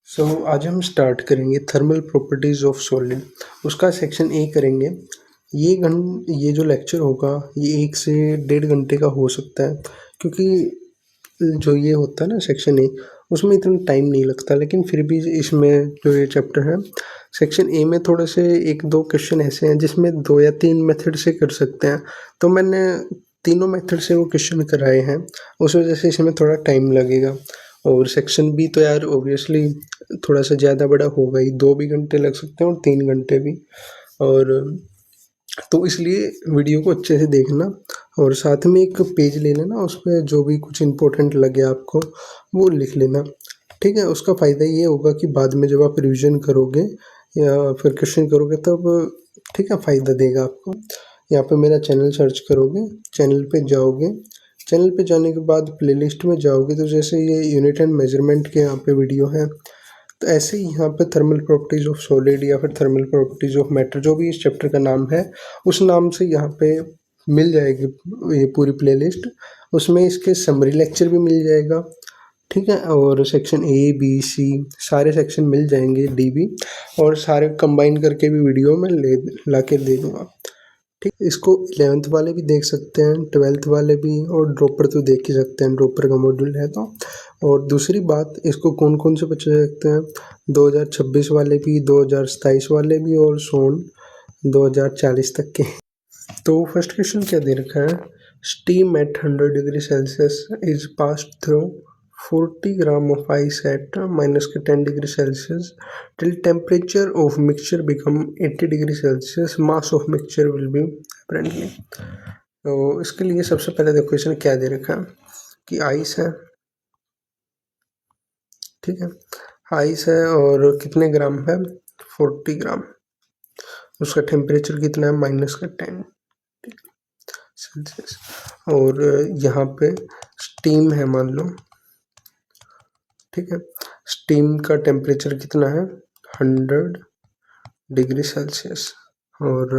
आज हम स्टार्ट करेंगे थर्मल प्रॉपर्टीज ऑफ सॉलिड। उसका सेक्शन ए करेंगे। ये जो लेक्चर होगा ये 1 से 1.5 घंटे का हो सकता है, क्योंकि जो ये होता है ना सेक्शन ए, उसमें इतना टाइम नहीं लगता। लेकिन फिर भी इसमें जो ये चैप्टर है सेक्शन ए में थोड़े से 1-2 क्वेश्चन ऐसे हैं जिसमें 2 या 3 मेथड से कर सकते हैं। तो मैंने तीनों मेथड से वो क्वेश्चन कराए हैं, उस वजह से इसमें थोड़ा टाइम लगेगा। और सेक्शन बी तो यार ऑब्वियसली थोड़ा सा ज़्यादा बड़ा होगा ही, 2 भी घंटे लग सकते हैं और 3 घंटे भी। और तो इसलिए वीडियो को अच्छे से देखना और साथ में एक पेज ले लेना, उस पर जो भी कुछ इम्पोर्टेंट लगे आपको वो लिख लेना, ठीक है। उसका फ़ायदा ये होगा कि बाद में जब आप रिवीजन करोगे या फिर क्वेश्चन करोगे तब ठीक है फ़ायदा देगा आपको। यहाँ पे मेरा चैनल सर्च करोगे, चैनल पे जाओगे, चैनल पे जाने के बाद प्लेलिस्ट में जाओगे तो जैसे ये यूनिट एंड मेजरमेंट के यहाँ पे वीडियो है, तो ऐसे ही यहाँ पे थर्मल प्रॉपर्टीज ऑफ सॉलिड या फिर थर्मल प्रॉपर्टीज ऑफ मैटर, जो भी इस चैप्टर का नाम है उस नाम से यहाँ पे मिल जाएगी ये पूरी प्लेलिस्ट। उसमें इसके समरी लेक्चर भी मिल जाएगा, ठीक है। और सेक्शन ए बी सी सारे सेक्शन मिल जाएंगे, डी भी, और सारे कंबाइन करके भी वीडियो में ला के दे दूँगा, ठीक। इसको 11th वाले भी देख सकते हैं, 12th वाले भी, और ड्रॉपर तो देख ही सकते हैं, ड्रॉपर का मॉड्यूल है तो। और दूसरी बात, इसको कौन कौन से बच्चे देखते हैं, 2026 वाले भी, 2027 वाले भी, और सोन 2040 तक के। तो फर्स्ट क्वेश्चन क्या दे रखा है, steam eight 100 degree Celsius is passed through 40 gram of ice eight -10 degree Celsius till temperature of mixture become 80 degree Celsius, mass of mixture will be apparently। तो इसके लिए सबसे पहले देखो इसने क्या दे रखा है कि आइस है, ठीक है, आइस है और कितने ग्राम है, 40 ग्राम। उसका टेम्परेचर कितना है, -10 सेल्सियस। और यहाँ पे स्टीम है मान लो, ठीक है। स्टीम का टेम्परेचर कितना है, 100 डिग्री सेल्सियस, और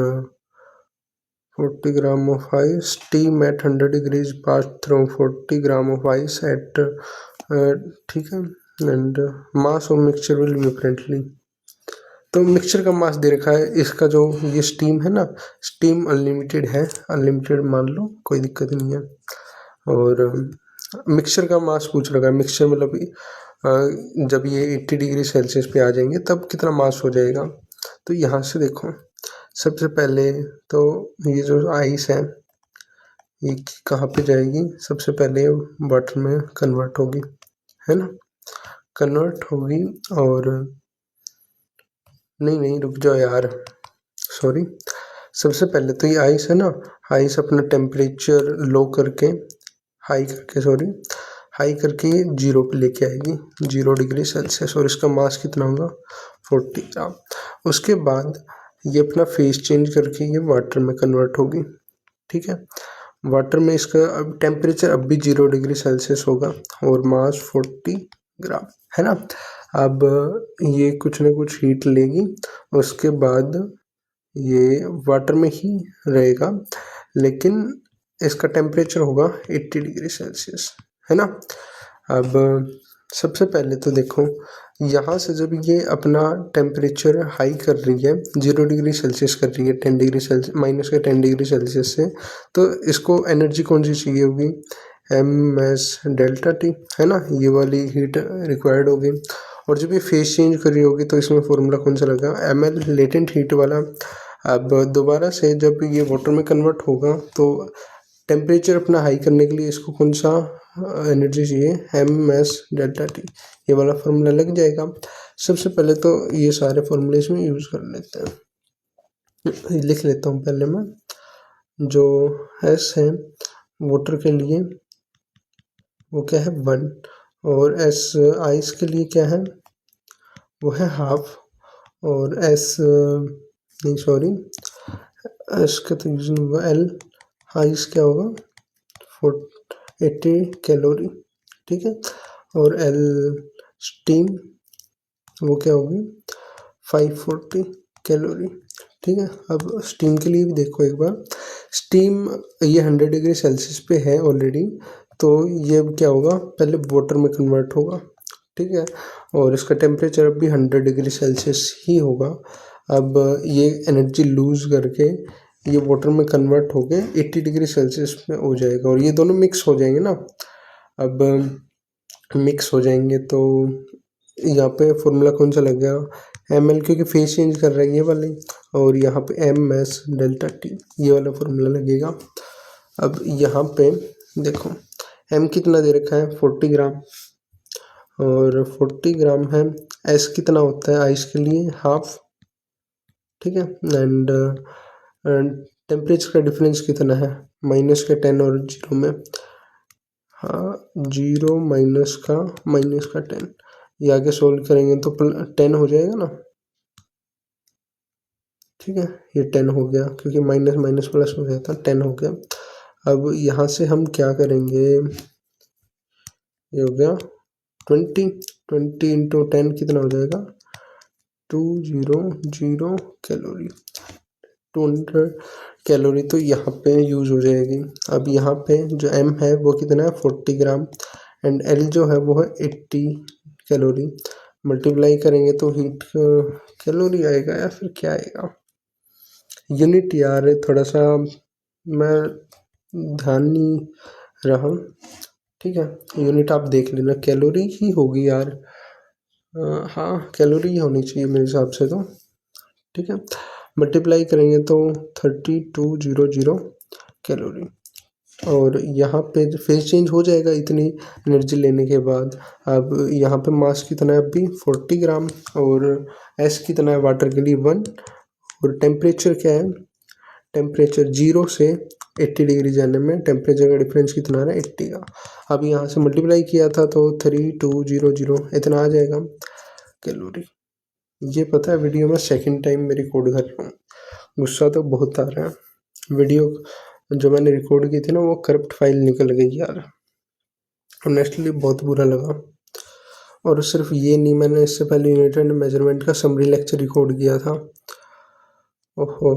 40 gram of ice, steam eight 100 degrees pass through 40 gram of ice eight, ठीक है। And mass of mixture will be friendly. तो मिक्सचर का मास दे रखा है, इसका जो ये स्टीम है ना, स्टीम अनलिमिटेड है, अनलिमिटेड मान लो, कोई दिक्कत नहीं है। और मिक्सचर का मास पूछ रखा है, मिक्सचर मतलब जब ये 80 डिग्री सेल्सियस पे आ जाएंगे तब कितना मास हो जाएगा। तो यहाँ से देखो, सबसे पहले तो ये जो आइस है ये कहाँ पे जाएगी, सबसे पहले वाटर में कन्वर्ट होगी, है ना, कन्वर्ट होगी। और नहीं रुक जाओ यार, सॉरी। सबसे पहले तो ये आइस है ना, आइस अपना टेम्परेचर लो करके, हाई करके 0 पे लेके आएगी, 0 डिग्री सेल्सियस, और इसका मास कितना होगा, 40 ग्राम। उसके बाद ये अपना फेस चेंज करके ये वाटर में कन्वर्ट होगी, ठीक है। वाटर में इसका अब टेम्परेचर अब भी 0 डिग्री सेल्सियस होगा और मास 40 ग्राम, है ना। अब ये कुछ ना कुछ हीट लेगी, उसके बाद ये वाटर में ही रहेगा, लेकिन इसका टेम्परेचर होगा 80 डिग्री सेल्सियस, है ना। अब सबसे पहले तो देखो, यहाँ से जब ये अपना टेम्परेचर हाई कर रही है, 0 डिग्री सेल्सियस कर रही है, 10 डिग्री सेल्सियस -10 डिग्री सेल्सियस से, तो इसको एनर्जी कौन सी चाहिए होगी, mS∆T, है ना, ये वाली हीट रिक्वायर्ड होगी। और जब ये फेस चेंज कर रही होगी तो इसमें फॉर्मूला कौन सा लगा, mL लेटेंट हीट वाला। अब दोबारा से जब ये वाटर में कन्वर्ट होगा तो टेम्परेचर अपना हाई करने के लिए इसको कौन सा एनर्जी चाहिए, mS∆T, ये वाला फॉर्मूला लग जाएगा। सबसे पहले तो ये सारे फॉर्मूले इसमें यूज़ कर लेते हैं, लिख लेता हूँ पहले मैं। जो S है वाटर के लिए वो क्या है, 1, और S आइस के लिए क्या है, वो है हाफ, और S नहीं सॉरी, S का तो यूज नहीं होगा, L आइस क्या होगा, 80 कैलोरी, ठीक है। और L स्टीम वो क्या होगी, 540 कैलोरी, ठीक है। अब स्टीम के लिए भी देखो एक बार, स्टीम ये 100 डिग्री सेल्सियस पे है ऑलरेडी, तो ये क्या होगा, पहले वाटर में कन्वर्ट होगा, ठीक है। और इसका टेम्परेचर अब भी 100 डिग्री सेल्सियस ही होगा। अब ये एनर्जी लूज़ करके ये वाटर में कन्वर्ट होके 80 डिग्री सेल्सियस में हो जाएगा और ये दोनों मिक्स हो जाएंगे ना। अब मिक्स हो जाएंगे तो यहाँ पे फॉर्मूला कौन सा लग गया, एम एल, क्योंकि फेस चेंज कर रहा है ये वाले, और यहाँ पे एम एस डेल्टा टी ये वाला फॉर्मूला लगेगा। अब यहाँ पे देखो एम कितना दे रखा है 40 ग्राम, और 40 ग्राम है। एस कितना होता है आइस के लिए, हाफ, ठीक है। एंड टेम्परेचर का डिफरेंस कितना है, माइनस का 10 और जीरो में, हाँ 0 माइनस का 10, ये आगे सोल्व करेंगे तो 10 हो जाएगा ना, ठीक है। ये 10 हो गया क्योंकि माइनस माइनस प्लस हो गया था, 10 हो गया। अब यहाँ से हम क्या करेंगे, ये हो गया 20 इंटू 10 कितना हो जाएगा 200 कैलोरी, 200 कैलोरी तो यहाँ पे यूज हो जाएगी। अब यहाँ पे जो एम है वो कितना है 40 ग्राम, एंड एल जो है वो है 80 कैलोरी। मल्टीप्लाई करेंगे तो हीट कैलोरी आएगा या फिर क्या आएगा, यूनिट यार थोड़ा सा मैं ध्यान नहीं रहा, ठीक है। यूनिट आप देख लेना, कैलोरी ही होगी यार, हाँ कैलोरी ही होनी चाहिए मेरे हिसाब से तो, ठीक है। मल्टीप्लाई करेंगे तो 3200 कैलोरी, और यहाँ पे फेस चेंज हो जाएगा इतनी एनर्जी लेने के बाद। अब यहाँ पे मास कितना है अभी 40 ग्राम, और एस कितना है वाटर के लिए 1, और टेम्परेचर क्या है, टेम्परेचर 0 से 80 डिग्री जाने में टेम्परेचर का डिफरेंस कितना आ रहा है 80 का। अब यहाँ से मल्टीप्लाई किया था तो 3200 इतना आ जाएगा कैलोरी। ये पता है वीडियो में सेकंड टाइम मैं रिकॉर्ड कर रहा हूँ, गुस्सा तो बहुत आ रहा है। वीडियो जो मैंने रिकॉर्ड की थी ना वो करप्ट फाइल निकल गई यार, ऑनेस्टली बहुत बुरा लगा। और सिर्फ ये नहीं, मैंने इससे पहले यूनिट एंड मेजरमेंट का समरी लेक्चर रिकॉर्ड किया था। ओहो,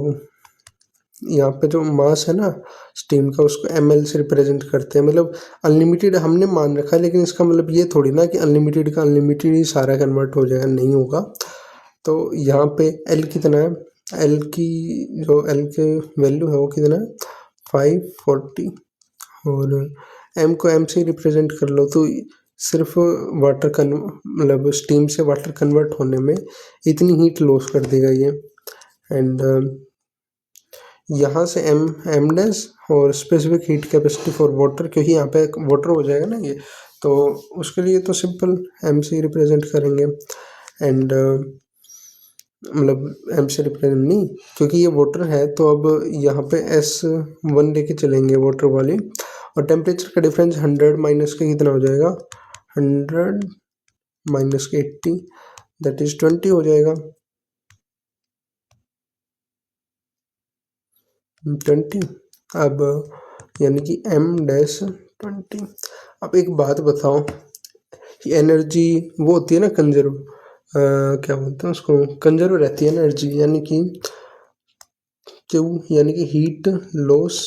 यहाँ पे जो मास है ना स्टीम का उसको ml से रिप्रेजेंट करते हैं, मतलब अनलिमिटेड हमने मान रखा है, लेकिन इसका मतलब ये थोड़ी ना कि अनलिमिटेड का अनलिमिटेड ही सारा कन्वर्ट हो जाएगा, नहीं होगा। तो यहाँ पे L कितना है, L की जो L के वैल्यू है वो कितना है 540, और M को M से रिप्रेजेंट कर लो तो सिर्फ वाटर मतलब स्टीम से वाटर कन्वर्ट होने में इतनी हीट लॉस कर देगा ये। एंड यहाँ से एम डैश और specific heat capacity for water, क्योंकि यहाँ पे वाटर हो जाएगा ना ये, तो उसके लिए तो सिंपल एम से रिप्रेजेंट करेंगे। एंड मतलब एम से रिप्रेजेंट नहीं, क्योंकि ये वाटर है तो अब यहाँ पे S1 लेके चलेंगे वाटर वाली, और टेम्परेचर का डिफरेंस 100 माइनस के कितना हो जाएगा 100 माइनस के 80 दैट इज 20 हो जाएगा 20। अब यानी कि एम डैश 20। अब एक बात बताओ, एनर्जी वो होती है ना कंजर्व, क्या बोलते हैं उसको, कंजर्व रहती है एनर्जी, यानी कि क्यू यानी कि heat loss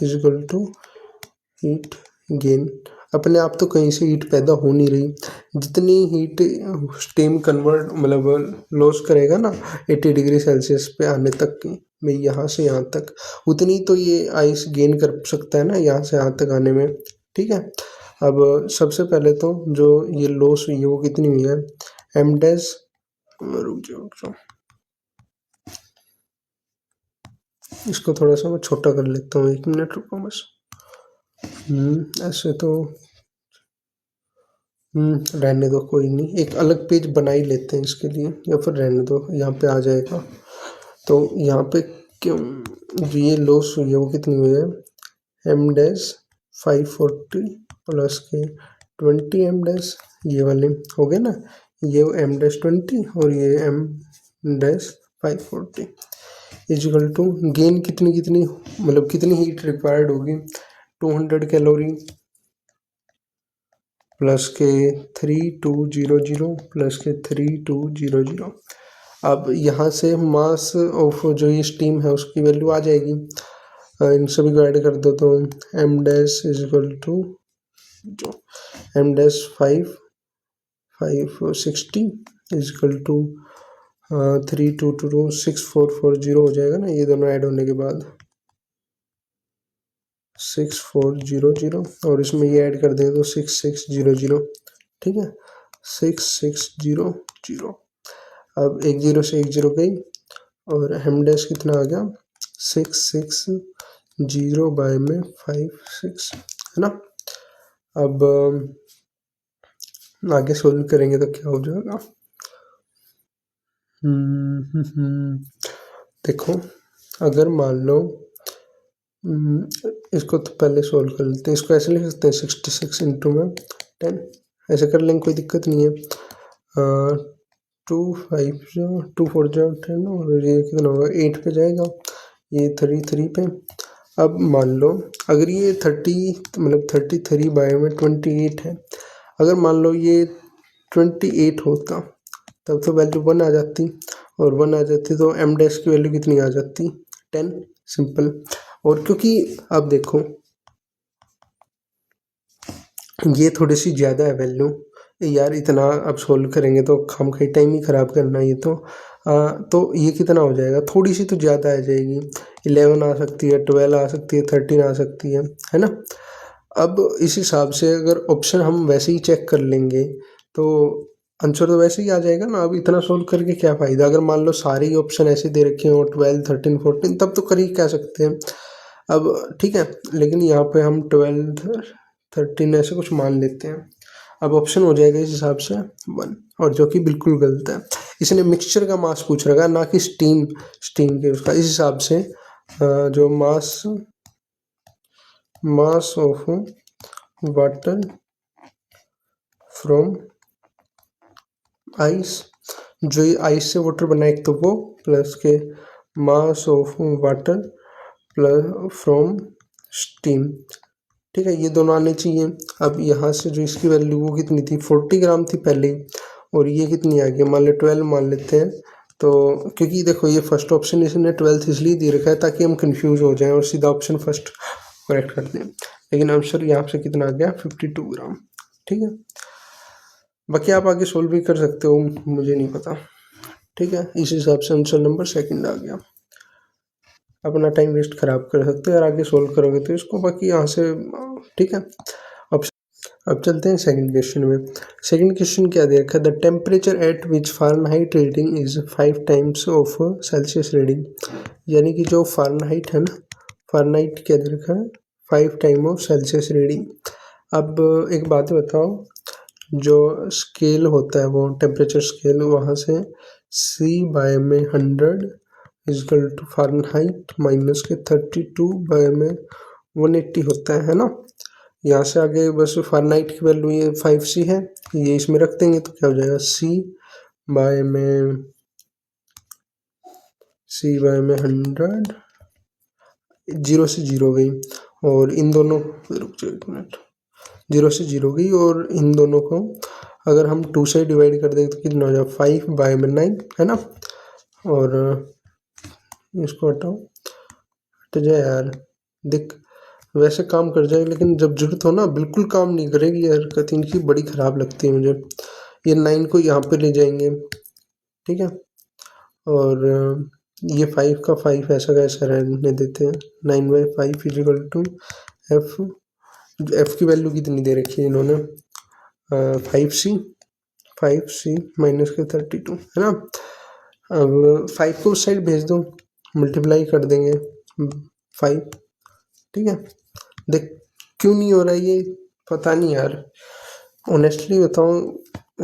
is equal to heat gain. अपने आप तो कहीं से हीट पैदा हो नहीं रही, जितनी हीट स्टीम कन्वर्ट मतलब लॉस करेगा ना 80 डिग्री सेल्सियस पे आने तक की, मैं यहाँ से यहाँ तक, उतनी तो ये आइस गेन कर सकता है ना यहाँ से यहाँ तक आने में, ठीक है। अब सबसे पहले तो जो ये लॉस हुई है वो कितनी हुई है एम डैश, रुक जाओ इसको थोड़ा सा मैं छोटा कर लेता हूँ, 1 मिनट रुको बस। ऐसे तो रहने दो, कोई नहीं, एक अलग पेज बना ही लेते हैं इसके लिए, या फिर रहने दो यहाँ पे आ जाएगा। तो यहाँ पे क्यों जो ये लॉस हुई है वो कितनी हुई है एम डैश 540 प्लस के 20 एम डैश, ये वाले हो गए ना, ये एम डैश 20 और ये M dash 540 is equal to gain कितनी मतलब कितनी हीट रिक्वायर्ड होगी 200 कैलोरी प्लस के 3200 प्लस के 3200। अब यहाँ से मास ऑफ जो ये स्टीम है उसकी वैल्यू आ जाएगी, इन सभी को ऐड कर दो तो M dash is equal to जो एम डैश 5 560 इजकल टू 3222 6440 हो जाएगा ना, ये दोनों ऐड होने के बाद 6400, और इसमें ये ऐड कर देंगे तो 6600, ठीक है 6600। अब एक जीरो से एक जीरो गई और एम डैश कितना आ गया 660 बाय में 56, है ना। अब आगे सोल्व करेंगे तो क्या हो जाएगा। देखो अगर मान लो इसको तो पहले सोल्व कर लेते हैं, इसको ऐसे लिख सकते हैं 66 इंटू में 10, ऐसे कर लेंगे कोई दिक्कत नहीं है। 2 5 2 4 10 और ये कितना होगा 8 पे जाएगा, ये 33 पे। अब मान लो अगर ये 30 मतलब 33 बाय में 28 है, अगर मान लो ये 28 होता तब तो वैल्यू 1 आ जाती, और 1 आ जाती तो एम डैश की वैल्यू कितनी आ जाती 10, सिंपल। और क्योंकि अब देखो ये थोड़ी सी ज़्यादा है वैल्यू यार, इतना अब सोल्व करेंगे तो हम कहीं टाइम ही ख़राब करना है ये तो ये कितना हो जाएगा, थोड़ी सी तो ज़्यादा आ जाएगी, 11 आ सकती है, 12 आ सकती है, 13 आ सकती है ना। अब इस हिसाब से अगर ऑप्शन हम वैसे ही चेक कर लेंगे तो आंसर तो वैसे ही आ जाएगा ना। अब इतना सोल्व करके क्या फ़ायदा, अगर मान लो सारे ही ऑप्शन ऐसे दे रखे हो 12 13 14 तब तो कर ही क्या सकते हैं। अब ठीक है, लेकिन यहाँ पे हम 12 13 ऐसे कुछ मान लेते हैं। अब ऑप्शन हो जाएगा इस हिसाब से 1, और जो कि बिल्कुल गलत है। इसने मिक्सचर का मास पूछ रखा है ना कि स्टीम के उसका, इस हिसाब से जो mass of water from ice, जो ये आइस से वाटर बना एक तो वो, प्लस के mass of water plus from steam, ठीक है ये दोनों आने चाहिए। अब यहाँ से जो इसकी वैल्यू वो कितनी थी 40 ग्राम थी पहले, और ये कितनी आ गई मान लो 12 मान लेते हैं। तो क्योंकि देखो ये फर्स्ट ऑप्शन इसने 12 इसलिए दे रखा है ताकि हम कंफ्यूज हो जाएं और सीधा ऑप्शन फर्स्ट करेक्ट कर दें, लेकिन आंसर यहाँ से कितना आ गया 52 ग्राम, ठीक है। बाकी आप आगे सोल्व भी कर सकते हो, मुझे नहीं पता, ठीक है। इस हिसाब से आंसर नंबर सेकंड आ गया। अपना टाइम वेस्ट खराब कर सकते हो और आगे सोल्व करोगे तो इसको, बाकी यहाँ से ठीक है। अब चलते हैं सेकंड क्वेश्चन में। सेकंड क्वेश्चन क्या दे रखा है, the temperature at which Fahrenheit reading is 5 times of Celsius reading, यानी कि जो फ़ारेनहाइट है ना, फ़ारेनहाइट क्या दे रखा है 5 टाइम ऑफ सेल्सियस रीडिंग। अब एक बात बताओ, जो स्केल होता है वो टेम्परेचर स्केल, वहाँ से C बाय में 100 इजकल टू फ़ारेनहाइट माइनस के 32 बाय में 180 होता है ना। यहाँ से आगे बस फ़ारेनहाइट की वैल्यू ये 5C है, ये इसमें रख देंगे तो क्या हो जाएगा C बाय में 100, 0 से 0 गई, और इन दोनों रुक जाओ एक मिनट, 0 से 0 गई, और इन दोनों को अगर हम 2 से डिवाइड कर दें तो कितना हो जाएगा 5 बाय में 9, है ना। और इसको हटाओ, हट जाए यार, देख वैसे काम कर जाएगी लेकिन जब जरूरत हो ना बिल्कुल काम नहीं करेगी, ये हरकत इनकी बड़ी ख़राब लगती है मुझे। ये 9 को यहाँ पे ले जाएंगे, ठीक है, और ये 5 का 5 ऐसा का ऐसा रहने देते हैं। 9/5 इजिकल टू एफ की वैल्यू कितनी दे रखी है इन्होंने 5C माइनस के 32, है ना। अब 5 को उस साइड भेज दो, मल्टीप्लाई कर देंगे 5, ठीक है। देख क्यों नहीं हो रहा ये पता नहीं यार, ऑनेस्टली बताऊँ,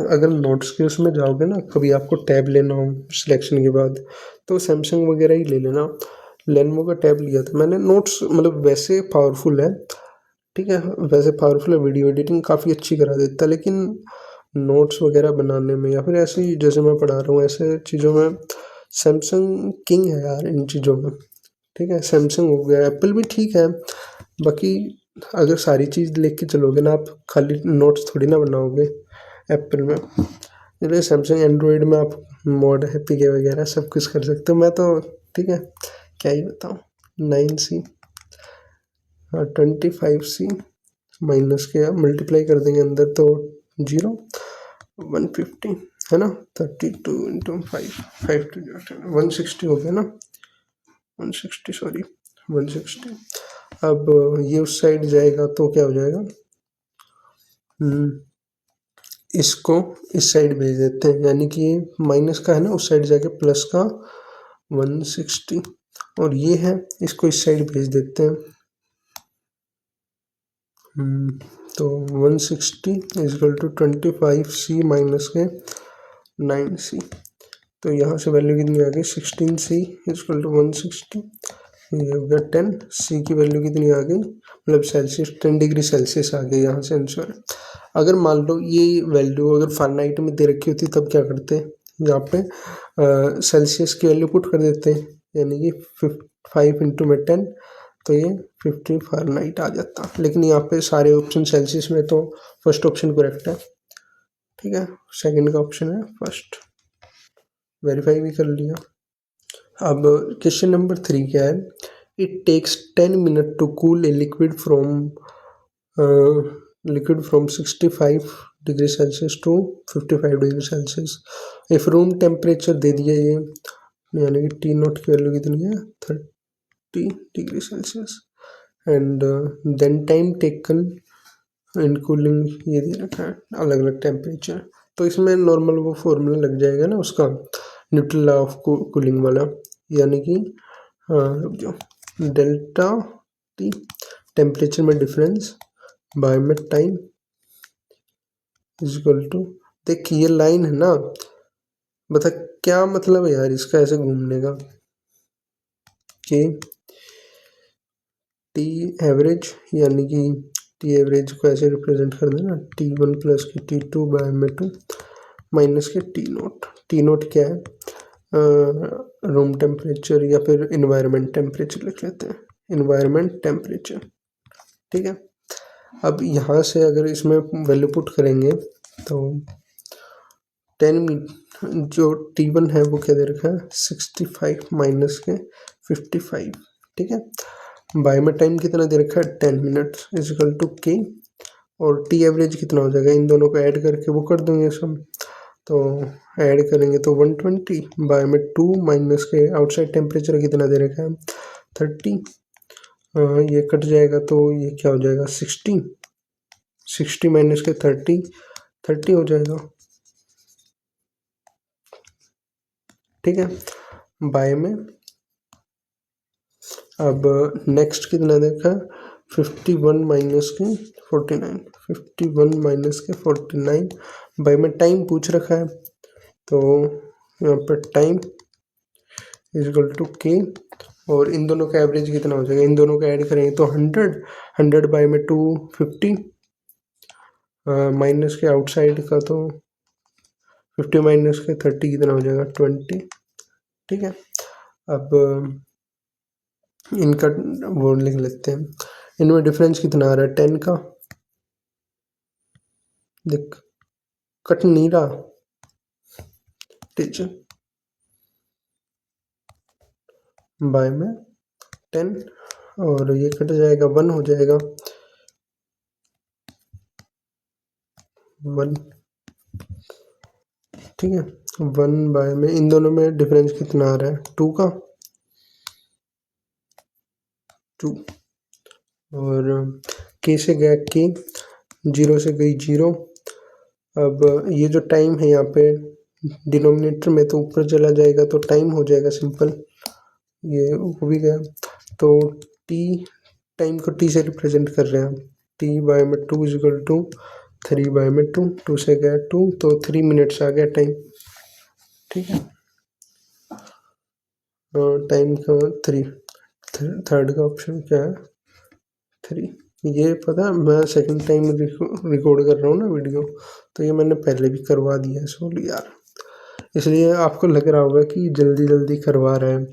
अगर नोट्स के उसमें जाओगे ना, कभी आपको टैब लेना हो सिलेक्शन के बाद तो सैमसंग वगैरह ही ले लेना। लेनोवो का टैब लिया था मैंने, नोट्स मतलब वैसे पावरफुल है, ठीक है, वैसे पावरफुल है, वीडियो एडिटिंग काफ़ी अच्छी करा देता है, लेकिन नोट्स वगैरह बनाने में या फिर ऐसे ही जैसे मैं पढ़ा रहा हूँ ऐसे चीज़ों में सैमसंग किंग है यार इन चीज़ों में, ठीक है। सैमसंग हो गया, एप्पल भी ठीक है, बाकी अगर सारी चीज़ लेके के चलोगे ना आप, खाली नोट्स थोड़ी ना बनाओगे एप्पल में। इसलिए सैमसंग एंड्रॉयड में आप मोड हैप्पी के वगैरह सब कुछ कर सकते हो, मैं तो ठीक है क्या ही बताऊँ। 9C 25C माइनस के मल्टीप्लाई कर देंगे अंदर तो 0, 150 है ना, 32 इंटू 5, 5 टू 160 हो गया ना, 160 सॉरी 160। अब ये उस साइड जाएगा तो क्या हो जाएगा, इसको इस साइड भेज देते हैं, यानी कि ये माइनस का है ना, उस साइड जाके प्लस का 160, और ये है इसको इस साइड भेज देते हैं। तो 160 इजकल टू 25c माइनस के 9c, तो यहाँ से वैल्यू कितनी आ गई 16c इजकल टू 160, ये हो गया 10, c की वैल्यू कितनी आ गई, मतलब सेल्सियस 10 डिग्री सेल्सियस आ गई यहाँ से आंसर। अगर मान लो ये वैल्यू अगर फारेनहाइट में दे रखी होती तब क्या करते, यहाँ पे सेल्सियस की वैल्यू पुट कर देते, यानी कि 5 इंटू में 10, तो ये 50 फारेनहाइट आ जाता, लेकिन यहाँ पे सारे ऑप्शन सेल्सियस में, तो फर्स्ट ऑप्शन करेक्ट है। ठीक है, सेकंड का ऑप्शन है फर्स्ट, वेरीफाई भी कर लिया। अब क्वेश्चन नंबर 3 क्या है, it takes 10 minute to cool a liquid from 65 degree Celsius to 55 degree Celsius. If room temperature दे दिया ये, यानी कि टी नॉट की वैल्यू कितनी है 30 degree Celsius, and then time taken in cooling ये दे रखा है अलग अलग टेम्परेचर, तो इसमें नॉर्मल वो फॉर्मूला लग जाएगा ना उसका, न्यूटन लॉ ऑफ कूलिंग वाला, यानी कि रुक जाओ, डेल्टा टी टेम्परेचर में डिफरेंस बाय में टाइम इज इक्वल टू, देख ये लाइन है ना, बता क्या मतलब है यार इसका ऐसे घूमने का, कि टी एवरेज, यानी कि टी एवरेज को ऐसे रिप्रेजेंट कर देना, T1 प्लस की T2 बाय में 2 माइनस के टी नोट क्या है, रूम टेम्परेचर या फिर इन्वायरमेंट टेम्परेचर लिख लेते हैं, इन्वायरमेंट टेम्परेचर। ठीक है, अब यहाँ से अगर इसमें वैल्यू पुट करेंगे तो 10 जो T1 है वो क्या दे रखा है 65 माइनस के 55। ठीक है, बाय में टाइम कितना दे रखा है 10 मिनट इजिकल टू के, और टी एवरेज कितना हो जाएगा, इन दोनों को ऐड करके वो कर देंगे सब, तो ऐड करेंगे तो 120 बाय में 2 माइनस के आउटसाइड टेम्परेचर कितना दे रखा है 30, ये कट जाएगा तो ये क्या हो जाएगा 60 माइनस के 30 हो जाएगा। ठीक है, बाय में अब नेक्स्ट कितना देखा 51 माइनस के 49, 51 माइनस के 49 बाय में टाइम पूछ रखा है, तो यहाँ पर टाइम इजकल टू के, और इन दोनों का एवरेज कितना हो जाएगा, इन दोनों का ऐड करेंगे तो 100 बाय में 2 50 माइनस के आउटसाइड का तो 50 माइनस के 30 कितना हो जाएगा 20। ठीक है, अब इनका वो लिख लेते हैं, इनमें डिफरेंस कितना आ रहा है 10 का, देख कट नहीं रहा टीचर, बाय में 10 और ये कट जाएगा 1 हो जाएगा 1। ठीक है, 1 बाय में इन दोनों में डिफरेंस कितना आ रहा है 2 का 2, और के से गया के, 0 से गई 0। अब ये जो टाइम है यहाँ पे डिनोमिनेटर में तो ऊपर चला जाएगा तो टाइम हो जाएगा सिंपल, ये हो भी गया, तो टी टाइम को टी से रिप्रेजेंट कर रहे हैं, टी बाय में 2 इजिकल टू 3 बाय में 2 से गया 2 तो 3 मिनट्स आ गया टाइम। ठीक है, टाइम का 3, थर्ड का ऑप्शन क्या है 3। ये पता है मैं सेकंड टाइम रिकॉर्ड कर रहा हूँ ना वीडियो, तो ये मैंने पहले भी करवा दिया है सॉरी यार, इसलिए आपको लग रहा होगा कि जल्दी जल्दी करवा रहे हैं,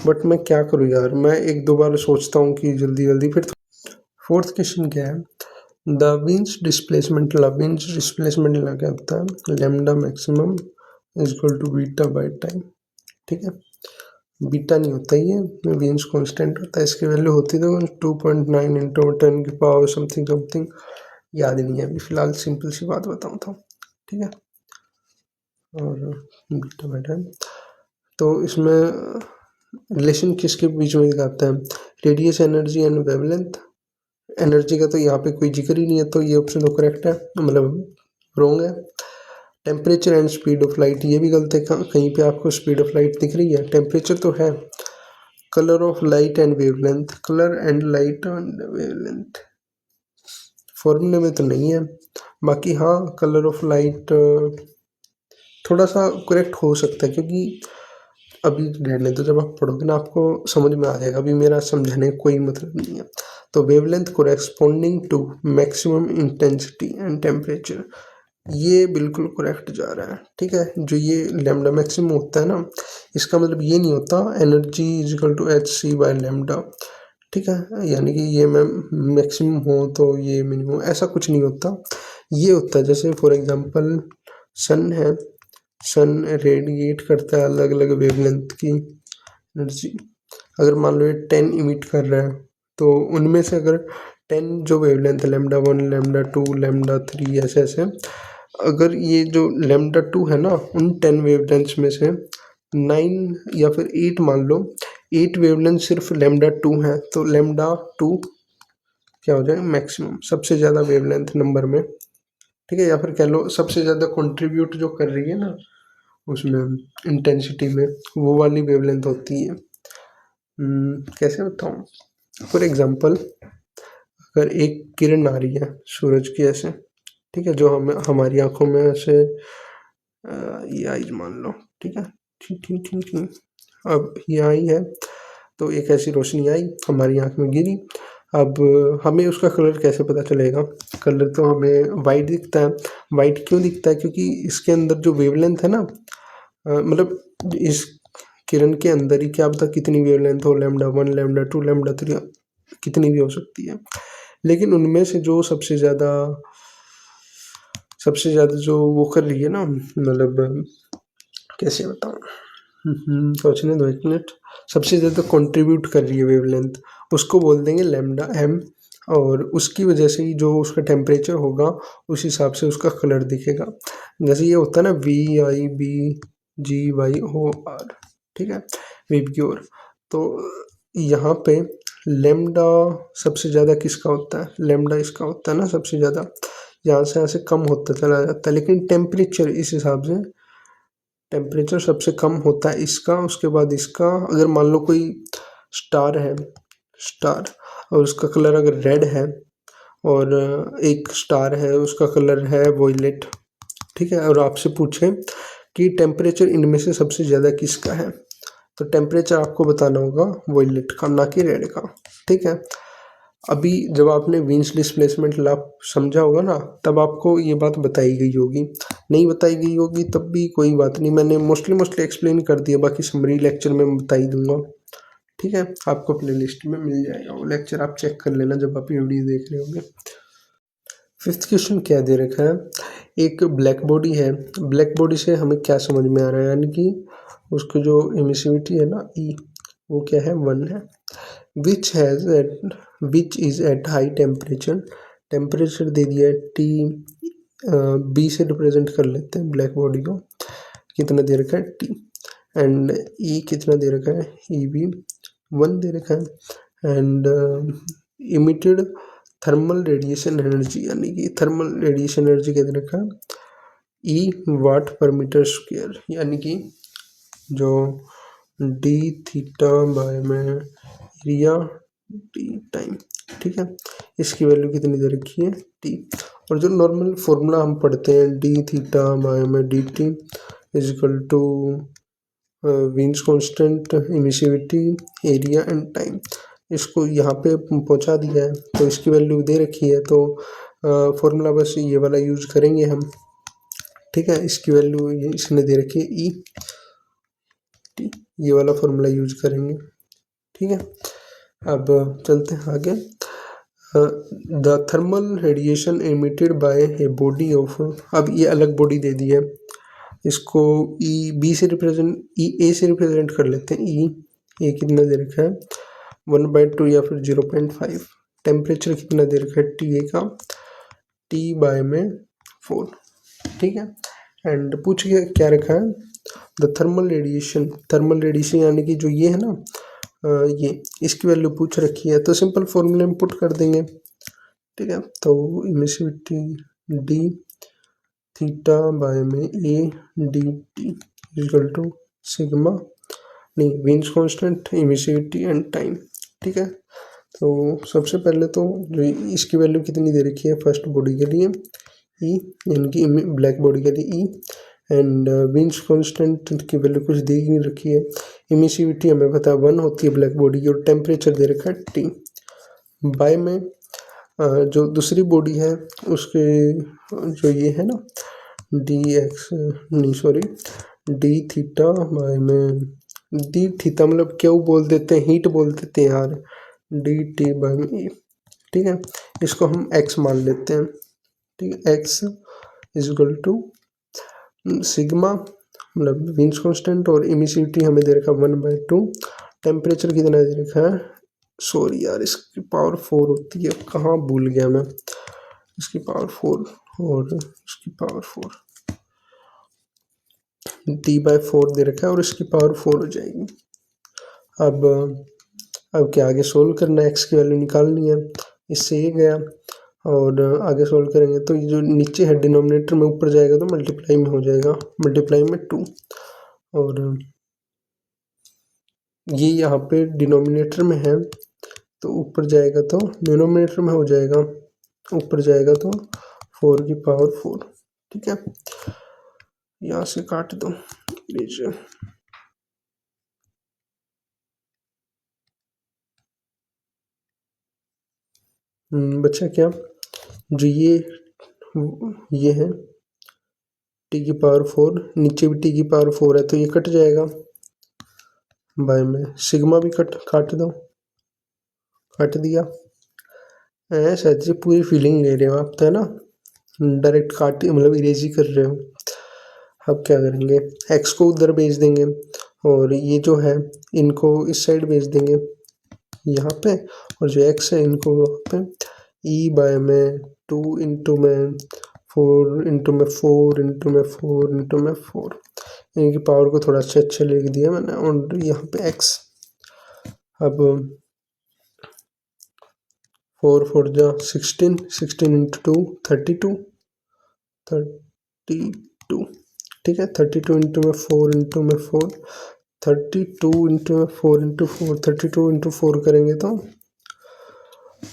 बट मैं क्या करूँ यार, मैं एक दो बार सोचता हूँ कि जल्दी जल्दी फिर। फोर्थ क्वेश्चन क्या है, द विंड्स डिस्प्लेसमेंट क्या होता है lambda maximum is equal to beta by time. ठीक है, बीटा नहीं होता ये विंड्स कांस्टेंट होता है, इसकी वैल्यू होती तो 2.9 इंटू 10 की पावर समथिंग याद नहीं है अभी फिलहाल, सिंपल सी बात बताऊँ तो ठीक है। और बीटा बाय टाइम, तो इसमें रिलेशन किसके बीच में दिखाता है, radius energy and wavelength. Energy का तो यहाँ पे कोई जिक्र ही नहीं है, तो ये ऑप्शन तो करेक्ट है, मतलब रॉन्ग है। Temperature and speed of light, ये भी गलत है। कहीं पे आपको स्पीड ऑफ लाइट दिख रही है, टेम्परेचर तो है। Colour of light and wavelength, colour and light and wavelength फॉर्मूले में तो नहीं है। बाकी हाँ, कलर ऑफ लाइट थोड़ा सा करेक्ट हो सकता है, क्योंकि अभी रहने दो, जब आप पढ़ोगे ना आपको समझ में आ जाएगा, अभी मेरा समझाने का कोई मतलब नहीं है। तो wavelength corresponding to maximum intensity and temperature, ये बिल्कुल करेक्ट जा रहा है। ठीक है, जो ये लैम्डा मैक्सिमम होता है ना, इसका मतलब ये नहीं होता energy is equal to H C by lambda. ठीक है, यानी कि ये मैक्सिमम हो तो ये मिनिमम, ऐसा कुछ नहीं होता। ये होता है जैसे फॉर एग्जांपल सन है, सन रेडिएट करता है अलग अलग वेवलेंथ की एनर्जी। अगर मान लो ये 10 इमिट कर रहा है, तो उनमें से अगर 10 जो वेवलेंथ है, लैम्डा 1, लैम्डा 2, लैम्डा 3, ऐसे ऐसे, अगर ये जो लैम्डा 2 है ना, उन 10 वेवलेंथ्स में से 9 या फिर 8 मान लो, 8 वेवलेंथ सिर्फ लैम्डा 2 है, तो लैम्डा 2 क्या हो जाएगा, मैक्सिमम, सबसे ज़्यादा वेवलेंथ नंबर में। ठीक है, या फिर कह लो सबसे ज़्यादा कंट्रीब्यूट जो कर रही है ना उसमें इंटेंसिटी में, वो वाली वेवलेंथ होती है। कैसे बताऊँ, फॉर एग्जांपल अगर एक किरण आ रही है सूरज की ऐसे, ठीक है, जो हमें हमारी आंखों में ऐसे ये आई मान लो, ठीक है, ठीक ठीक ठीक ठीक, अब ये आई है, तो एक ऐसी रोशनी आई हमारी आंख में गिरी। अब हमें उसका कलर कैसे पता चलेगा, कलर तो हमें वाइट दिखता है। वाइट क्यों दिखता है, क्योंकि इसके अंदर जो वेवलेंथ है ना, मतलब इस किरण के अंदर ही क्या पता कितनी वेवलेंथ हो, लैम्डा 1, लैम्डा 2, लैम्डा 3, कितनी भी हो सकती है। लेकिन उनमें से जो सबसे ज़्यादा जो वो कर रही है ना, मतलब कैसे बताऊँ, सोचने दो एक मिनट, सबसे ज़्यादा कंट्रीब्यूट कर रही है वेवलेंथ, उसको बोल देंगे लैम्डा एम। और उसकी वजह से ही जो उसका टेम्परेचर होगा उस हिसाब से उसका कलर दिखेगा। जैसे ये होता है ना VIBGYOR, ठीक है, विबग्योर। तो यहाँ पे लैम्डा सबसे ज़्यादा किसका होता है, लैम्डा इसका होता है ना सबसे ज़्यादा, यहाँ से कम होता चला जाता है। लेकिन टेम्परेचर इस हिसाब से, टेम्परेचर सबसे कम होता है इसका, उसके बाद इसका। अगर मान लो कोई स्टार है, स्टार, और उसका कलर अगर रेड है, और एक स्टार है उसका कलर है वॉयलेट, ठीक है, और आपसे पूछे कि टेम्परेचर इनमें से सबसे ज़्यादा किसका है, तो टेम्परेचर आपको बताना होगा वॉयलेट का, ना कि रेड का। ठीक है, अभी जब आपने वीन्स डिस्प्लेसमेंट लॉ समझा होगा ना, तब आपको ये बात बताई गई होगी। नहीं बताई गई होगी तब भी कोई बात नहीं, मैंने मोस्टली एक्सप्लेन कर दिया, बाकी समरी लेक्चर में मैं बता ही दूंगा। ठीक है, आपको प्लेलिस्ट में मिल जाएगा वो लेक्चर, आप चेक कर लेना जब आप ये वीडियो देख रहे होंगे। फिफ्थ क्वेश्चन क्या दे रखा है, एक ब्लैक बॉडी है, ब्लैक बॉडी से हमें क्या समझ में आ रहा है, यानी कि उसकी जो एमिसिविटी है ना ई, वो क्या है, 1 है। Which is at high temperature, temperature दे दिया है T, बी से रिप्रेजेंट कर लेते हैं ब्लैक बॉडी को, कितना दे रखा है T, एंड ई कितना दे रखा है, ई भी 1 दे रखा है, and emitted thermal radiation energy, यानी कि थर्मल रेडिएशन एनर्जी क्या दे रखा है, ई वाट पर मीटर स्क्वायर, यानी कि जो डी थीटा बाय में एरिया टी टाइम, ठीक है, इसकी वैल्यू कितनी दे रखी है टी। और जो नॉर्मल फॉर्मूला हम पढ़ते हैं, डी थीटा बाय में D T is equal to Wien's constant, emissivity, area and time, इसको यहाँ पे पहुँचा दिया है, तो इसकी वैल्यू दे रखी है, तो फॉर्मूला बस ये वाला यूज करेंगे हम। ठीक है, इसकी वैल्यू इसने दे रखी है ई टी, ये वाला फॉर्मूला यूज करेंगे। ठीक है, अब चलते हैं आगे। The thermal radiation emitted by a body of, अब ये अलग बॉडी दे दी है, इसको ई बी से रिप्रेजेंट, ई ए से रिप्रेजेंट कर लेते हैं। ई ए कितना दे रखा है 1/2 या फिर 0.5। टेम्परेचर कितना दे रखा है टी ए का, T बाय में 4। ठीक है। एंड पूछ के क्या रखा है, द थर्मल रेडिएशन यानी कि जो ये है ना, ये इसकी वैल्यू पूछ रखी है, तो सिंपल फॉर्मूला में पुट कर देंगे। ठीक है, तो इमिसिविटी डी थीटा बाय में A D T equal to sigma, नहीं Wien's constant, emissivity and time. ठीक है, तो सबसे पहले तो जो इसकी वैल्यू कितनी दे रखी है फर्स्ट बॉडी के लिए, ई, यानी कि ब्लैक बॉडी के लिए ई, एंड विंस कांस्टेंट की वैल्यू कुछ दी नहीं रखी है। इमिसिविटी हमें पता है 1 होती है ब्लैक बॉडी की, और टेम्परेचर दे रखा है टी। बाय में जो दूसरी बॉडी है उसके जो ये है ना डी एक्स, नहीं सॉरी, डी थीटा बाय में डी थीटा मतलब क्यों बोल देते हैं, हीट बोल देते हैं यार, डी टी बाय में ई। ठीक है, इसको हम एक्स मान लेते हैं। ठीक है, X is equal to sigma मतलब विंस कांस्टेंट, और इमिसिविटी हमें दे रखा 1/2, टेम्परेचर कितना दे रखा है, सॉरी यार इसकी पावर 4 होती है, कहाँ भूल गया मैं, इसकी पावर 4 और इसकी पावर 4, T/4 दे रखा है और इसकी पावर 4 हो जाएगी। अब क्या आगे सोल्व करना है, एक्स की वैल्यू निकालनी है, इससे ये गया, और आगे सोल्व करेंगे तो ये जो नीचे है डिनोमिनेटर में ऊपर जाएगा तो मल्टीप्लाई में हो जाएगा, मल्टीप्लाई में 2, और ये यहाँ पे डिनोमिनेटर में है तो ऊपर जाएगा तो डिनोमिनेटर में हो जाएगा, ऊपर जाएगा तो 4 की पावर 4। ठीक है, यहाँ से काट दो लीजिए। बच्चा क्या, जो ये है टी की पावर 4, नीचे भी टी की पावर 4 है तो ये कट जाएगा, बाय में सिग्मा भी काट दो, काट दिया। ऐसा जी पूरी फीलिंग ले रहे हो आप तो, है ना, डायरेक्ट काट मतलब इरेज ही कर रहे हो। अब क्या करेंगे, एक्स को उधर भेज देंगे और ये जो है इनको इस साइड भेज देंगे यहाँ पे, और जो एक्स है इनको वहाँ पे, ई बाय में 2 इंटू में 4 इंटू में 4 इंटू में 4 इंटू में 4, इनकी पावर को थोड़ा अच्छा लिख दिया मैंने, और यहाँ पे एक्स। अब 4 4 जा 16, 16 इंटू 2 32, 32। ठीक है, 32 इंटू में 4 इंटू में 4, 32 इंटू में 4 इंटू 4, 32 इंटू 4 करेंगे तो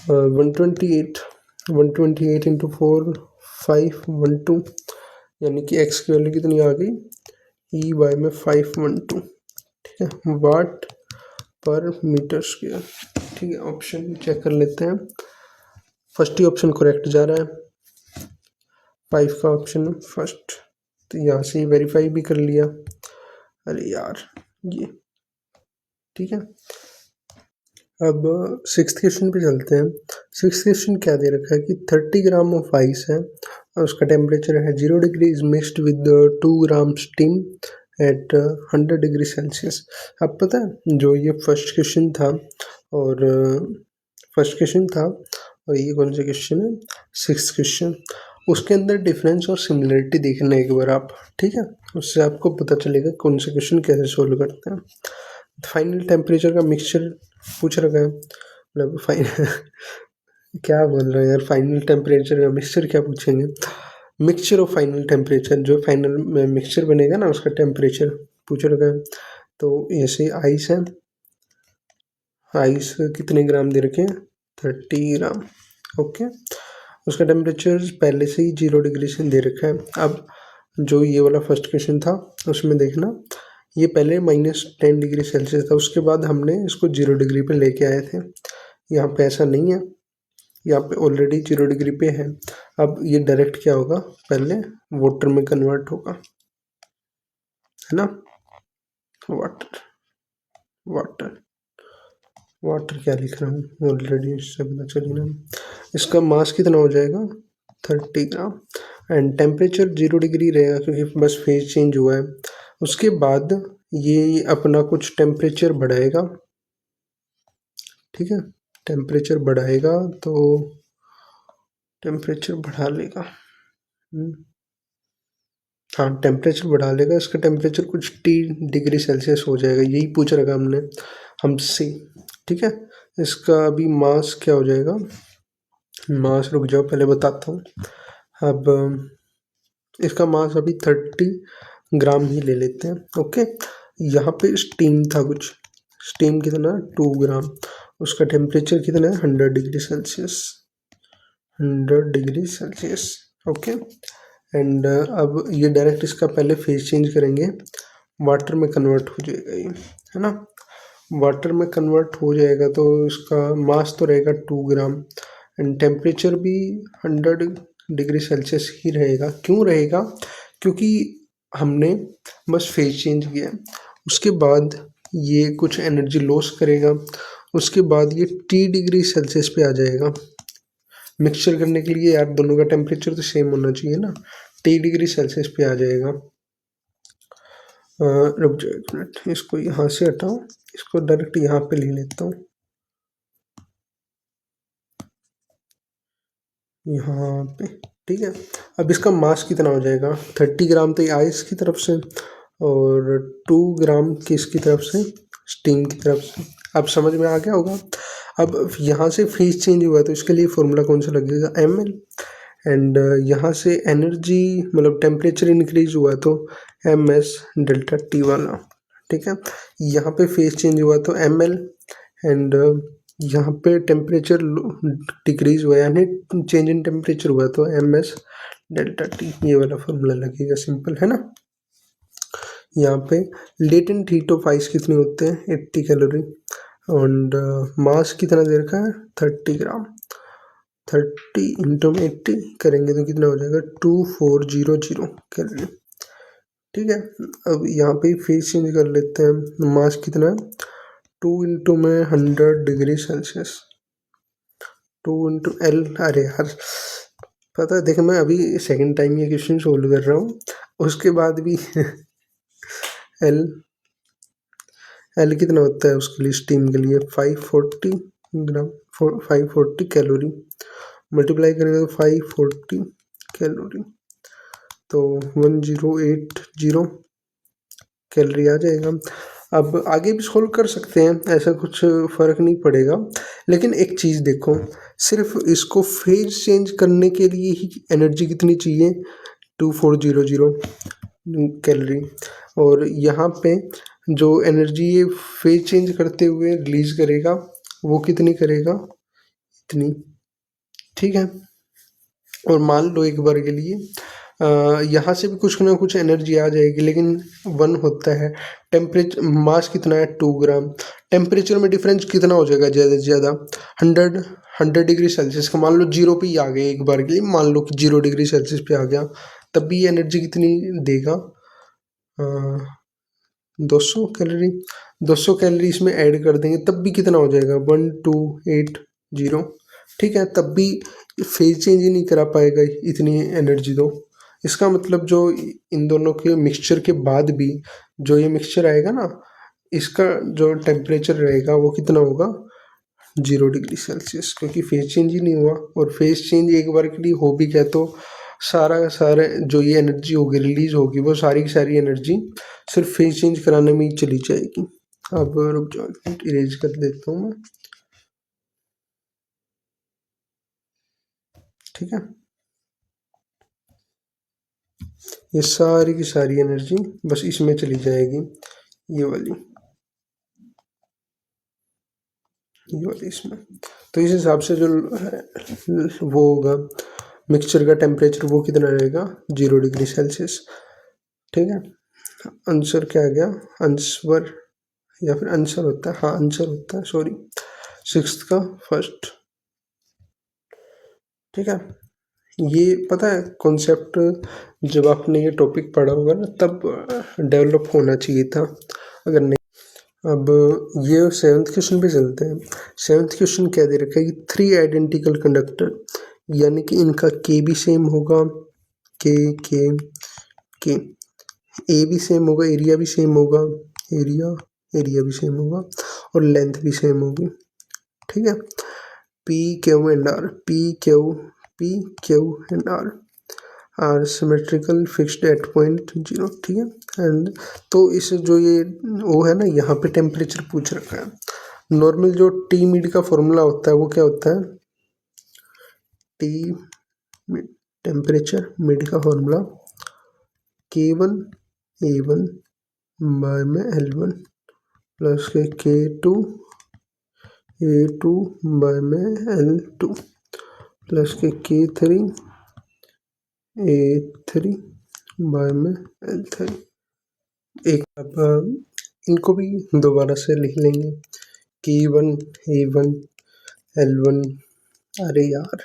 128, 128 इंटू 4 512, यानी कि एक्स की वैल्यू कितनी आ गई, ई बाय में 512। ठीक है, वाट पर मीटर स्क्वायर। ठीक है, ऑप्शन चेक कर लेते हैं, फर्स्ट ही ऑप्शन करेक्ट जा रहा है, 5 का ऑप्शन फर्स्ट, तो यहाँ से वेरीफाई भी कर लिया। अरे यार ये ठीक है, अब सिक्स्थ क्वेश्चन पे चलते हैं। सिक्स्थ क्वेश्चन क्या दे रखा है कि 30 ग्राम ऑफ आइस है और उसका टेम्परेचर है 0 degree, is mixed with 2 gram steam eight 100 degree Celsius. अब पता है जो ये फर्स्ट क्वेश्चन था, और फर्स्ट क्वेश्चन था, और ये कौन सा क्वेश्चन है, सिक्स्थ क्वेश्चन, उसके अंदर डिफरेंस और सिमिलरिटी देखना एक बार आप। ठीक है, उससे आपको पता चलेगा कौन से क्वेश्चन कैसे सोल्व करते हैं। फाइनल टेम्परेचर का मिक्सचर पूछ रखा है, मतलब क्या बोल रहे हैं यार, फाइनल टेम्परेचर का मिक्सचर क्या पूछेंगे, मिक्सचर ऑफ फाइनल टेम्परेचर, जो फाइनल में मिक्सचर बनेगा ना उसका टेम्परेचर पूछ रखा है। तो ऐसे आइस है, आइस कितने ग्राम दे रखे हैं, 30 ग्राम। ओके, उसका टेम्परेचर पहले से ही 0 डिग्री से दे रखा है। अब जो ये वाला फर्स्ट क्वेश्चन था उसमें देखना, ये पहले -10 डिग्री सेल्सियस था, उसके बाद हमने इसको 0 डिग्री पे लेके आए थे। यहाँ पे ऐसा नहीं है, यहाँ पे ऑलरेडी 0 डिग्री पे है। अब ये डायरेक्ट क्या होगा, पहले वाटर में कन्वर्ट होगा, है ना, वाटर, वाटर, वाटर क्या लिख रहा हूँ ऑलरेडी, इससे पता चली ना। इसका मास कितना हो जाएगा, 30 ग्राम, एंड टेम्परेचर 0 डिग्री रहेगा क्योंकि बस फेज चेंज हुआ है। उसके बाद ये अपना कुछ टेम्परेचर बढ़ाएगा, ठीक है, टेम्परेचर बढ़ाएगा तो टेम्परेचर बढ़ा लेगा। हाँ, टेम्परेचर बढ़ा लेगा, इसका टेम्परेचर कुछ T°C हो जाएगा, यही पूछ रखा हमने हमसे। ठीक है, इसका अभी मास क्या हो जाएगा, मास रुक जाओ पहले बताता हूँ। अब इसका मास अभी 30 ग्राम ही ले लेते हैं। ओके, यहाँ पे स्टीम था कुछ, स्टीम कितना 2 ग्राम, उसका टेम्परेचर कितना है 100°C, 100°C। ओके, एंड अब ये डायरेक्ट इसका पहले फेज चेंज करेंगे, वाटर में कन्वर्ट हो जाएगा ये, है ना। वाटर में कन्वर्ट हो जाएगा तो इसका मास तो रहेगा 2 ग्राम एंड टेम्परेचर भी 100°C ही रहेगा। क्यों रहेगा, क्योंकि हमने बस फेज चेंज किया है। उसके बाद ये कुछ एनर्जी लॉस करेगा, उसके बाद ये T°C पे आ जाएगा। मिक्सचर करने के लिए यार दोनों का टेम्परेचर तो सेम होना चाहिए ना, T°C पे आ जाएगा। रुक जाओ एक मिनट, इसको यहाँ से हटाओ, इसको डायरेक्ट यहाँ पे ले लेता हूँ, यहाँ पे। ठीक है, अब इसका मास कितना हो जाएगा, 30 ग्राम तो ये आइस की तरफ से और 2 ग्राम किसकी तरफ से, स्टीम की तरफ से। अब समझ में आ गया होगा। अब यहाँ से फेज चेंज हुआ तो इसके लिए फॉर्मूला कौन सा लगेगा, ml, एंड यहाँ से एनर्जी मतलब टेम्परेचर इंक्रीज हुआ तो MS∆T वाला। ठीक है, यहाँ पे फेज चेंज हुआ तो ml, एंड यहाँ पे टेम्परेचर डिक्रीज हुआ यानी चेंज इन टेम्परेचर हुआ तो MS∆T, ये वाला फॉर्मूला लगेगा। सिंपल है ना। यहाँ पे लेटेंट हीट ऑफ आइस कितनी होते हैं 80 कैलोरी, एंड मास कितना दे रखा है 30 ग्राम, 30 इंटू में 80 करेंगे तो कितना हो जाएगा 2400 कैलोरी। ठीक है, अब यहाँ पे फेज चेंज कर लेते हैं, मास कितना है 2 इंटू में 100°C, 2 इंटू L। अरे यार पता है, देख मैं अभी सेकंड टाइम ये क्वेश्चन सोल्व कर रहा हूँ, उसके बाद भी L कितना होता है उसके लिए, स्टीम के लिए 540 ग्राम, 540 कैलोरी, मल्टीप्लाई करेंगे तो 540 कैलोरी तो 1080 कैलोरी आ जाएगा। अब आगे भी सोल्व कर सकते हैं, ऐसा कुछ फ़र्क नहीं पड़ेगा, लेकिन एक चीज़ देखो, सिर्फ इसको फेज चेंज करने के लिए ही एनर्जी कितनी चाहिए 2400 कैलोरी, और यहाँ पे जो एनर्जी ये फेज चेंज करते हुए रिलीज करेगा वो कितनी करेगा, इतनी। ठीक है, और मान लो एक बार के लिए यहाँ से भी कुछ ना कुछ एनर्जी आ जाएगी, लेकिन 1 होता है टेम्परेचर, मास कितना है 2 ग्राम, टेम्परेचर में डिफरेंस कितना हो जाएगा ज़्यादा से ज़्यादा 100°C का। मान लो 0 पे ही आ गए एक बार के लिए, मान लो कि 0°C पे आ गया, तब भी एनर्जी कितनी देगा 200 कैलोरी। 200 कैलोरी इसमें ऐड कर देंगे तब भी कितना हो जाएगा 1280। ठीक है, तब भी फेज चेंज ही नहीं करा पाएगा इतनी एनर्जी। तो इसका मतलब जो इन दोनों के मिक्सचर के बाद भी जो ये मिक्सचर आएगा ना, इसका जो टेम्परेचर रहेगा वो कितना होगा 0°C, क्योंकि फेज चेंज ही नहीं हुआ। और फेज चेंज एक बार के लिए हो भी गया तो सारा जो ये एनर्जी होगी रिलीज होगी, वो सारी की सारी एनर्जी सिर्फ फेज चेंज कराने में ही चली जाएगी। अब रुक जाओ, इरेज कर देता हूँ मैं। ठीक है, ये सारी की सारी एनर्जी बस इसमें चली जाएगी, ये वाली इसमें। तो इस हिसाब से जो वो होगा मिक्सचर का टेम्परेचर वो कितना रहेगा 0°C। ठीक है, आंसर क्या आ गया, आंसर या फिर आंसर होता है, हाँ आंसर होता है, सॉरी, 6th का फर्स्ट। ठीक है, ये पता है कॉन्सेप्ट जब आपने ये टॉपिक पढ़ा होगा ना तब डेवलप होना चाहिए था, अगर नहीं। अब ये 7th क्वेश्चन पे चलते हैं। 7th क्वेश्चन क्या दे रखा है कि 3 आइडेंटिकल कंडक्टर, यानी कि इनका के भी सेम होगा, के के के ए भी सेम होगा, एरिया भी सेम होगा, एरिया भी सेम होगा, और लेंथ भी सेम होगी। ठीक है, P Q and R, P Q and R. R symmetrical fixed at point 0, ठीक है। एंड तो इस जो ये वो है ना, यहाँ पे टेम्परेचर पूछ रखा है। नॉर्मल जो टी मिड का फॉर्मूला होता है वो क्या होता है, टी टेम्परेचर मिड का फॉर्मूला K1 A1 बाय में L1 प्लस के K2 A2 बाय में L2 प्लस के K3 A3 बाय में L3। एक अब इनको भी दोबारा से लिख लेंगे, K1 A1 L1, अरे यार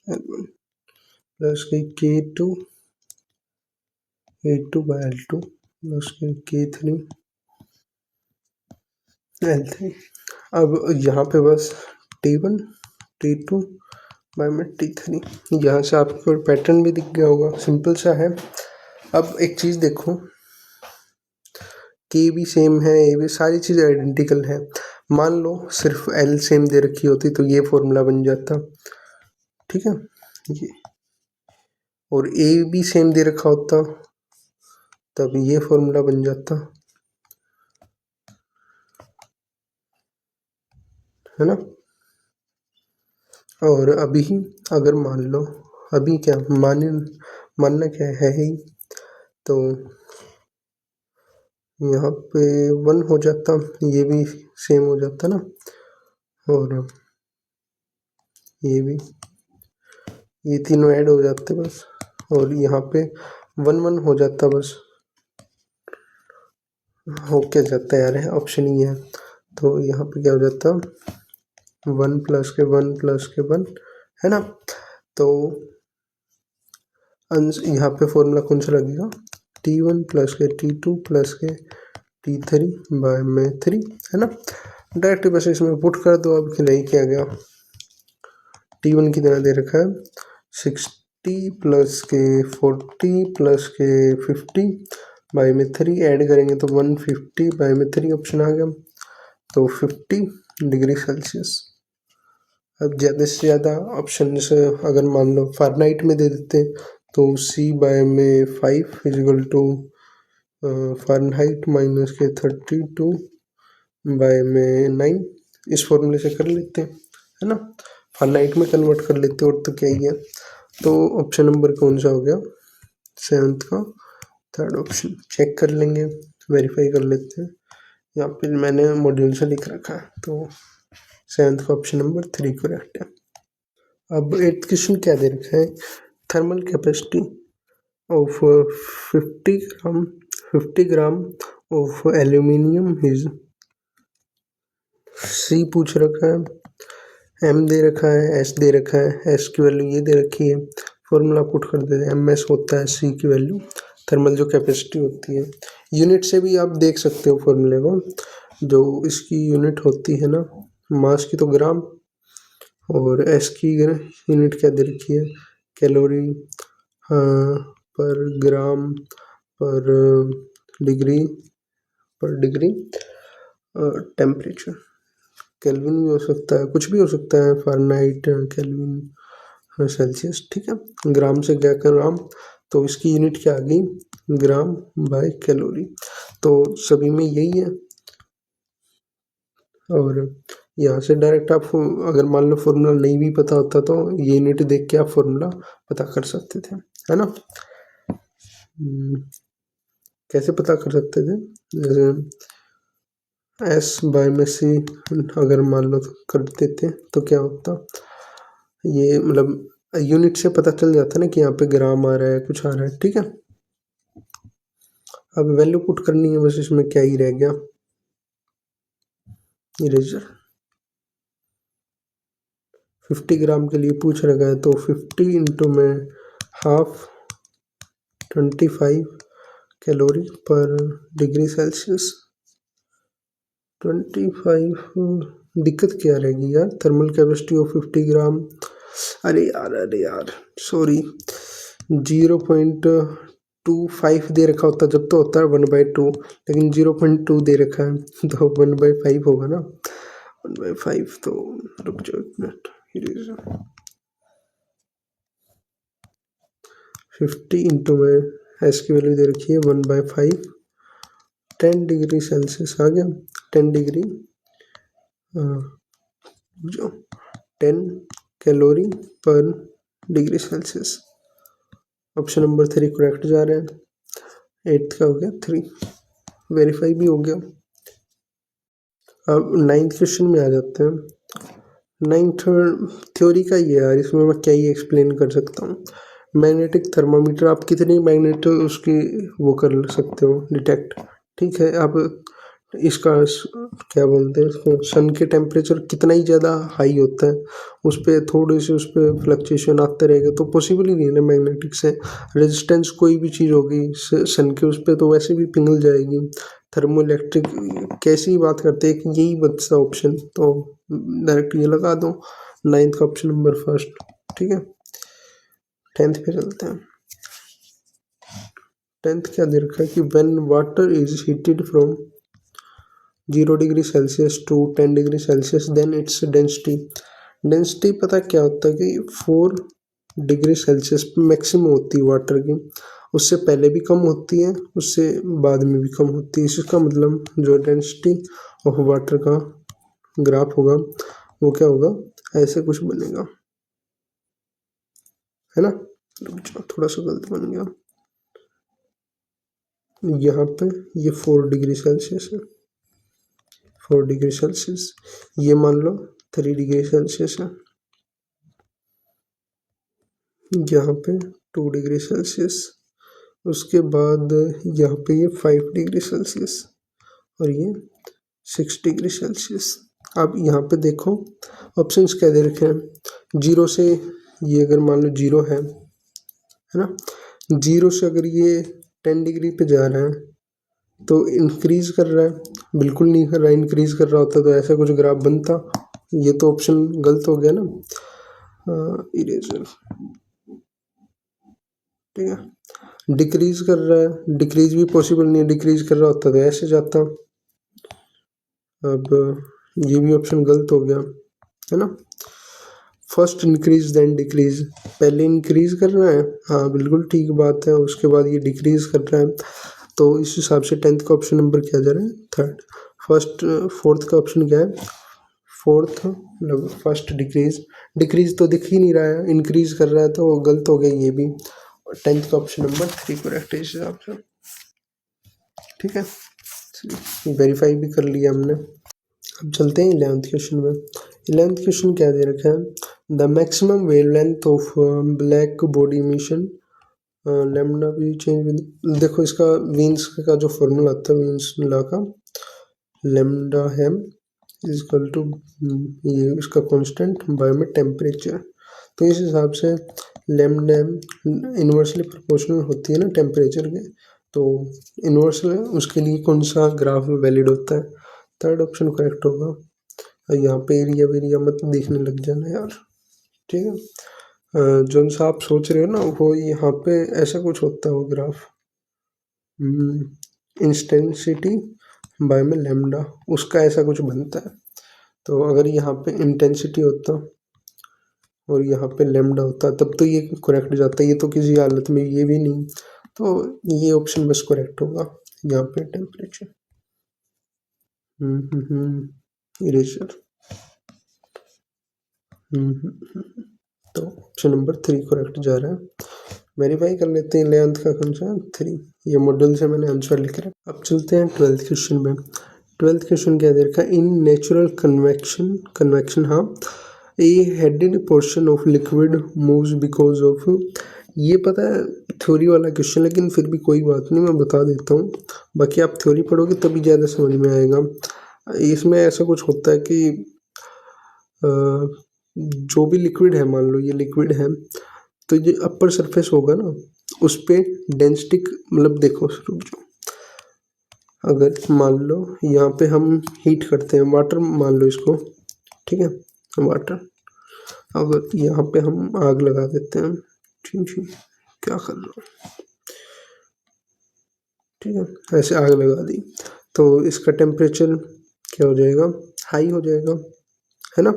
L1 प्लस के K2 A2 bye L2 plus के K3 L3। अब यहाँ पे बस T1 T2 बाय में T3। यहाँ से आपको पैटर्न भी दिख गया होगा, सिंपल सा है। अब एक चीज़ देखो, K भी सेम है, A भी, सारी चीज़ आइडेंटिकल है। मान लो सिर्फ L सेम दे रखी होती तो ये फॉर्मूला बन जाता, ठीक है ये, और A भी सेम दे रखा होता तब ये फॉर्मूला बन जाता, है ना। और अभी अगर मान लो, अभी क्या मानना क्या है ही, तो यहाँ पे 1 हो जाता, ये भी सेम हो जाता ना, और ये भी, ये तीनों ऐड हो जाते बस, और यहाँ पे 1 1 हो जाता बस, हो क्या जाता है यार, ऑप्शन ही है। तो यहाँ पे क्या हो जाता, 1 प्लस के 1 प्लस के 1, है ना। तो यहाँ पे फॉर्मूला कौन सा लगेगा, T1 प्लस के T2 प्लस के T3 बाय में 3, है ना। डायरेक्ट बस इसमें पुट कर दो। अब नहीं किया गया, T1 की तरह दे रखा है 60 प्लस के 40 प्लस के 50 बाय में 3, ऐड करेंगे तो 150 बाय में 3 ऑप्शन आ गया, तो 50 डिग्री सेल्सियस। अब ज़्यादा से ज़्यादा ऑप्शन अगर मान लो फ़ारेनहाइट में दे देते तो C बाय में 5 इजिकल टू फ़ारेनहाइट माइनस के 32 बाय में 9, इस फॉर्मूले से कर लेते हैं, है ना। फ़ारेनहाइट में कन्वर्ट कर लेते और तो क्या ही है। तो ऑप्शन नंबर कौन सा हो गया, 7th का थर्ड ऑप्शन। चेक कर लेंगे, वेरीफाई कर लेते हैं, या फिर मैंने मॉड्यूल से लिख रखा है, तो 7th का ऑप्शन नंबर 3 करेक्ट है। अब 8th क्वेश्चन क्या दे रखा है, thermal capacity of 50 gram of aluminium is, C पूछ रखा है, M दे रखा है, S दे रखा है, S की वैल्यू ये दे रखी है, फॉर्मूला पुट कर देते हैं, MS होता है C की वैल्यू, थर्मल जो कैपेसिटी होती है। यूनिट से भी आप देख सकते हो फॉर्मूले को, जो इसकी यूनिट होती है ना, मास की तो ग्राम, और S की यूनिट क्या दे रखी है, कैलोरी पर ग्राम पर डिग्री टेम्परेचर। केल्विन भी हो सकता है, कुछ भी हो सकता है, फ़ारेनहाइट, केल्विन, सेल्सियस, ठीक है। ग्राम से क्या ग्राम, तो इसकी यूनिट क्या आ गई, ग्राम बाय कैलोरी, तो सभी में यही है। और यहाँ से डायरेक्ट आप अगर मान लो फॉर्मूला नहीं भी पता होता तो ये यूनिट देख के आप फॉर्मूला पता कर सकते थे, है ना। कैसे पता कर सकते थे, जैसे S बाय में C अगर मान लो कर देते तो क्या होता, ये मतलब यूनिट से पता चल जाता ना कि यहाँ पे ग्राम आ रहा है, कुछ आ रहा है, ठीक है। अब वैल्यू पुट करनी है बस, इसमें क्या ही रह गया, इरेजर। 50 ग्राम के लिए पूछ रखा है, तो 50 इंटू में हाफ 25 कैलोरी पर डिग्री सेल्सियस। 25 दिक्कत क्या रहेगी यार, थर्मल कैपेसिटी ऑफ 50 ग्राम, अरे यार सॉरी, 0.25 दे रखा होता जब तो होता है 1/2, लेकिन 0.2 दे रखा है तो 1/5 होगा ना, 1/5। तो रुक जाओ एक मिनट, 50 इंटू में एस की वैल्यू दे रखी है 1/5, 10 डिग्री सेल्सियस आ गया। 10 डिग्री जो 10 कैलोरी पर degree Celsius. Option number 3 correct जा रहे हैं। 8th का हो गया 3, वेरीफाई भी हो गया। अब 9th क्वेश्चन में आ जाते हैं। 9th थ्योरी का ही है यार, इसमें मैं क्या ही एक्सप्लेन कर सकता हूँ। मैग्नेटिक थर्मामीटर, आप कितनी मैग्नेट उसकी वो कर सकते हो डिटेक्ट, ठीक है। आप इसका क्या बोलते हैं इसको, सन के टेम्परेचर कितना ही ज़्यादा हाई होता है उस पर थोड़े से उस पर फ्लक्चुएशन आते रहेगा तो पॉसिबल ही नहीं है ना मैग्नेटिक से। रेजिस्टेंस कोई भी चीज़ होगी सन के उस पर तो वैसे भी पिघल जाएगी। थर्मो इलेक्ट्रिक कैसी बात करते हैं कि यही बचता ऑप्शन, तो डायरेक्ट ये लगा दो 9th का ऑप्शन नंबर फर्स्ट, ठीक है। 10th पे चलते हैं। 10th क्या दे रखा है कि when water is heated from 0 degree Celsius to 10 degree Celsius then its density. Density पता क्या होता है कि 4 डिग्री सेल्सियस मैक्सिमम होती है वाटर की, उससे पहले भी कम होती है, उससे बाद में भी कम होती है। इसका मतलब जो डेंसिटी ऑफ वाटर का ग्राफ होगा वो क्या होगा, ऐसे कुछ बनेगा, है ना। थोड़ा सा गलत बन गया, यहाँ पे ये 4 डिग्री सेल्सियस है, 4 डिग्री सेल्सियस, ये मान लो 3 डिग्री सेल्सियस है, यहाँ पे 2 डिग्री सेल्सियस, उसके बाद यहाँ पे ये 5 डिग्री सेल्सियस और ये 6 डिग्री सेल्सियस। अब यहाँ पे देखो ऑप्शंस क्या दे रखे हैं। 0 से ये अगर मान लो 0 है ना, 0 से अगर ये 10 डिग्री पे जा रहा है तो इंक्रीज कर रहा है, बिल्कुल नहीं कर रहा है। इंक्रीज कर रहा होता तो ऐसा कुछ ग्राफ बनता। ये तो ऑप्शन गलत हो गया ना, इरेजर, ठीक है। डिक्रीज कर रहा है, डिक्रीज भी पॉसिबल नहीं है, डिक्रीज कर रहा होता तो ऐसे जाता। अब ये भी ऑप्शन गलत हो गया, है ना। फर्स्ट इंक्रीज देन डिक्रीज, पहले इंक्रीज कर रहा है, हाँ बिल्कुल ठीक बात है, उसके बाद ये डिक्रीज कर रहा है, तो इस हिसाब से 10th का ऑप्शन नंबर क्या जा रहा है, 3rd। फर्स्ट 4th का ऑप्शन क्या है, 4th मतलब फर्स्ट डिक्रीज, डिक्रीज तो दिख ही नहीं रहा है, इंक्रीज कर रहा है तो गलत हो गया ये भी। 10th का ऑप्शन नंबर 3 करेक्ट है इस हिसाब से, ठीक है। वेरीफाई भी कर लिया हमने। अब चलते हैं 11th क्वेश्चन में। 11th क्वेश्चन क्या दे रखा है, the maximum wavelength of black body emission lambda भी चेंज। देखो इसका वीन्स का जो फॉर्मूला आता है वीन्स लॉ का, लेमडा हैम इज इक्वल टू ये इसका कांस्टेंट बाय में टेम्परेचर। तो इस हिसाब से लेमडा इन्वर्सली प्रोपोर्शनल होती है ना टेम्परेचर के, तो इन्वर्सल उसके लिए कौन सा ग्राफ वैलिड होता है, 3rd ऑप्शन करेक्ट होगा। और यहाँ पे एरिया वेरिया मत देखने लग जाना यार, ठीक है। जो सा आप सोच रहे हो ना वो यहाँ पे ऐसा कुछ होता है वो ग्राफ, इंटेंसिटी बाय में लेमडा, उसका ऐसा कुछ बनता है। तो अगर यहाँ पे इंटेंसिटी होता और यहाँ पे लेमडा होता तब तो ये करेक्ट जाता, ये तो किसी हालत में ये भी नहीं, तो ये ऑप्शन बस करेक्ट होगा यहाँ पे टेम्परेचर। इरेजर, तो ऑप्शन नंबर 3 करेक्ट जा रहा है। वेरीफाई कर लेते हैं 11th का कौन सा 3, ये मॉड्यूल से मैंने आंसर लिख रहा। अब चलते हैं 12th क्वेश्चन में। 12th क्वेश्चन क्या दे रखा है, इन नेचुरल कन्वेक्शन हाँ a heated portion of liquid moves because of, ये पता है थ्योरी वाला क्वेश्चन लेकिन फिर भी कोई बात नहीं मैं बता देता हूँ, बाकी आप थ्योरी पढ़ोगे तभी ज़्यादा समझ में आएगा। इसमें ऐसा कुछ होता है कि जो भी लिक्विड है, मान लो ये लिक्विड है तो ये अपर सरफेस होगा ना उस पर डेंसिटी, मतलब देखो रुक जाओ, अगर मान लो यहाँ पे हम हीट करते हैं वाटर, मान लो इसको, ठीक है वाटर, अगर यहाँ पे हम आग लगा देते हैं, ठीक है क्या कर रहा हूँ, ठीक है ऐसे आग लगा दी तो इसका टेम्परेचर क्या हो जाएगा, हाई हो जाएगा, है ना।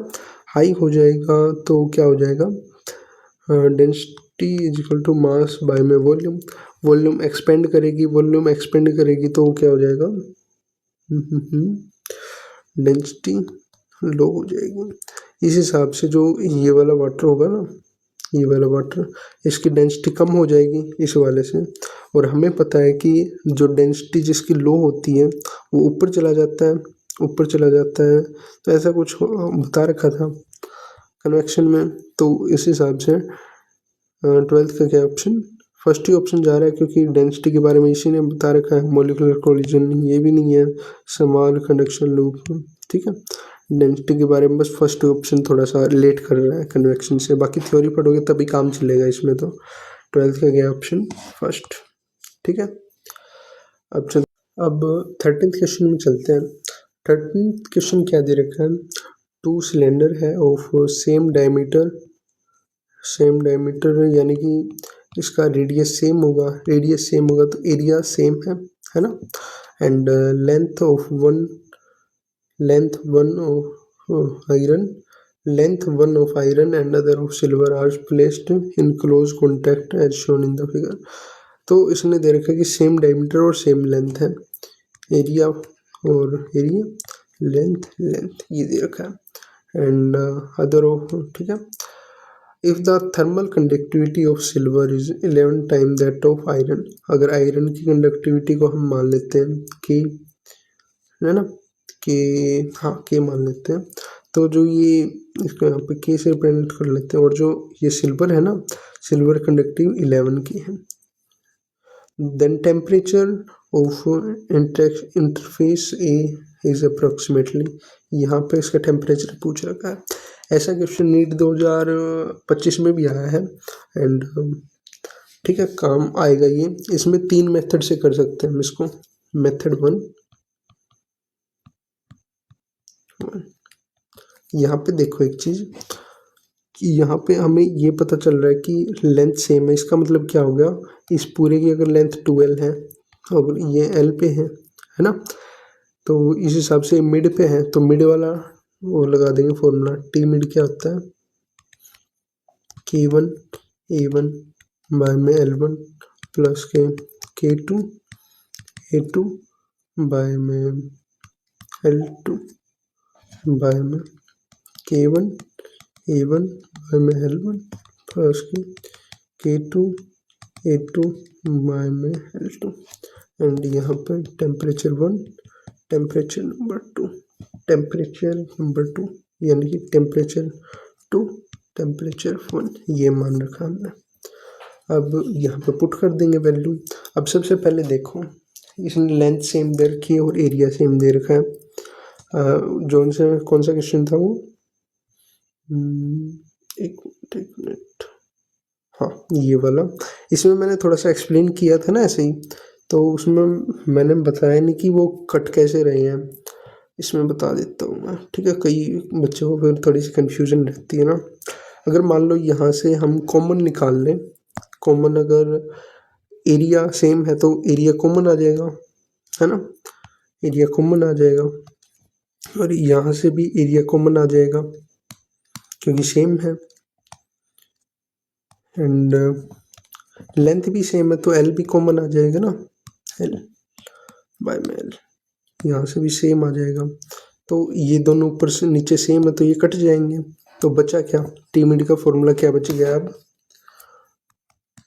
हाई हो जाएगा तो क्या हो जाएगा, T is equal to mass by में वॉल्यूम। वॉल्यूम एक्सपेंड करेगी तो क्या हो जाएगा, डेंसिटी लो हो जाएगी। इस हिसाब से जो ये वाला वाटर होगा ना, ये वाला वाटर, इसकी डेंसिटी कम हो जाएगी इस वाले से। और हमें पता है कि जो डेंसिटी जिसकी लो होती है वो ऊपर चला जाता है। तो ऐसा कुछ बता रखा था कन्वेक्शन में। तो इस हिसाब से 12th का क्या ऑप्शन, फर्स्ट ही ऑप्शन जा रहा है, क्योंकि डेंसिटी के बारे में इसी ने बता रखा है। मॉलिक्यूलर कोलिजन ये भी नहीं है, स्मॉल कंडक्शन लूप, ठीक है। डेंसिटी के बारे में बस फर्स्ट ऑप्शन थोड़ा सा लेट कर रहा है कन्वेक्शन से, बाकी थ्योरी पढ़ोगे तभी काम चलेगा इसमें। तो 12th का गया ऑप्शन फर्स्ट, ठीक है। अब 13th क्वेश्चन में चलते हैं। 13th क्वेश्चन क्या दे रखा है, 2 सिलेंडर है ऑफ सेम डायमीटर यानी कि इसका रेडियस सेम होगा तो एरिया सेम है ना। And length one of iron and other of silver are placed in close contact as shown in the figure. तो इसने दे रखा है कि सेम डायमीटर और सेम लेंथ है, एरिया लेंथ ये दे रखा है, एंड अदर ऑफ, ठीक है। If the thermal conductivity of silver is 11 time that of iron, अगर आयरन की कंडक्टिविटी को हम मान लेते हैं कि, है ना, कि हाँ के मान लेते हैं, तो जो ये इसको यहाँ पे के से रिप्रेजेंट कर लेते हैं, और जो ये सिल्वर है ना, सिल्वर कंडक्टिव 11 की है। Then temperature of interface A is approximately, यहाँ पे इसका टेम्परेचर पूछ रखा है। ऐसा क्वेश्चन नीट 2025 में भी आया है, एंड ठीक है, काम आएगा ये। इसमें 3 मेथड से कर सकते हैं हम इसको। मेथड 1, यहाँ पे देखो एक चीज कि यहाँ पे हमें ये पता चल रहा है कि लेंथ सेम है। इसका मतलब क्या हो गया, इस पूरे की अगर लेंथ 12 है और ये एल पे है ना, तो इस हिसाब से मिड पे है, तो मिड वाला वो लगा देंगे फॉर्मूला। टी मिड क्या होता है, K1 A1 बाय में L1 plus K2 A2 bye में L2 बाय में K1 A1 बाय में L1 plus K2 A2 bye में L2। एंड यहाँ पर टेम्परेचर 1, टेम्परेचर नंबर 2 यानी कि टेम्परेचर 2, टेम्परेचर 1 ये मान रखा हमने। अब यहाँ पे पुट कर देंगे वैल्यू। अब सबसे पहले देखो, इसने लेंथ सेम दे रखी है और एरिया सेम दे रखा है। कौन सा क्वेश्चन था वो, एक मिनट, हाँ ये वाला। इसमें मैंने थोड़ा सा एक्सप्लेन किया था ना ऐसे ही, तो उसमें मैंने बताया नहीं कि वो कट कैसे रहे हैं, इसमें बता देता हूँ मैं, ठीक है। कई बच्चों को फिर थोड़ी सी कन्फ्यूजन रहती है ना। अगर मान लो यहाँ से हम कॉमन निकाल लें, कॉमन अगर एरिया सेम है तो एरिया कॉमन आ जाएगा, है ना, एरिया कॉमन आ जाएगा। और यहाँ से भी एरिया कॉमन आ जाएगा क्योंकि सेम है। एंड लेंथ भी सेम है तो एल भी कॉमन आ जाएगा ना, एल बाय में एल, यहाँ से भी सेम आ जाएगा। तो ये दोनों ऊपर से नीचे सेम है तो ये कट जाएंगे। तो बचा क्या, टी मिड का फॉर्मूला क्या बच गया, अब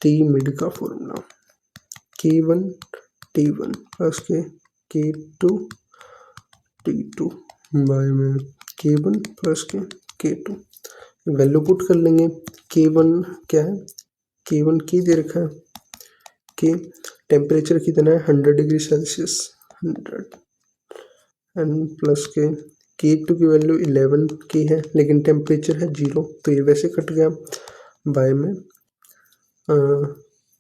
टी मिड का formula K1 T1 plus K2 T2 by में K1 plus K2। Value put कर लेंगे। K1 क्या है, K1 की दे रखा है, के टेम्परेचर कितना है 100 degree Celsius, 100 and plus K2 की वैल्यू 11 की है लेकिन टेम्परेचर है 0, तो ये वैसे कट गया। बाय में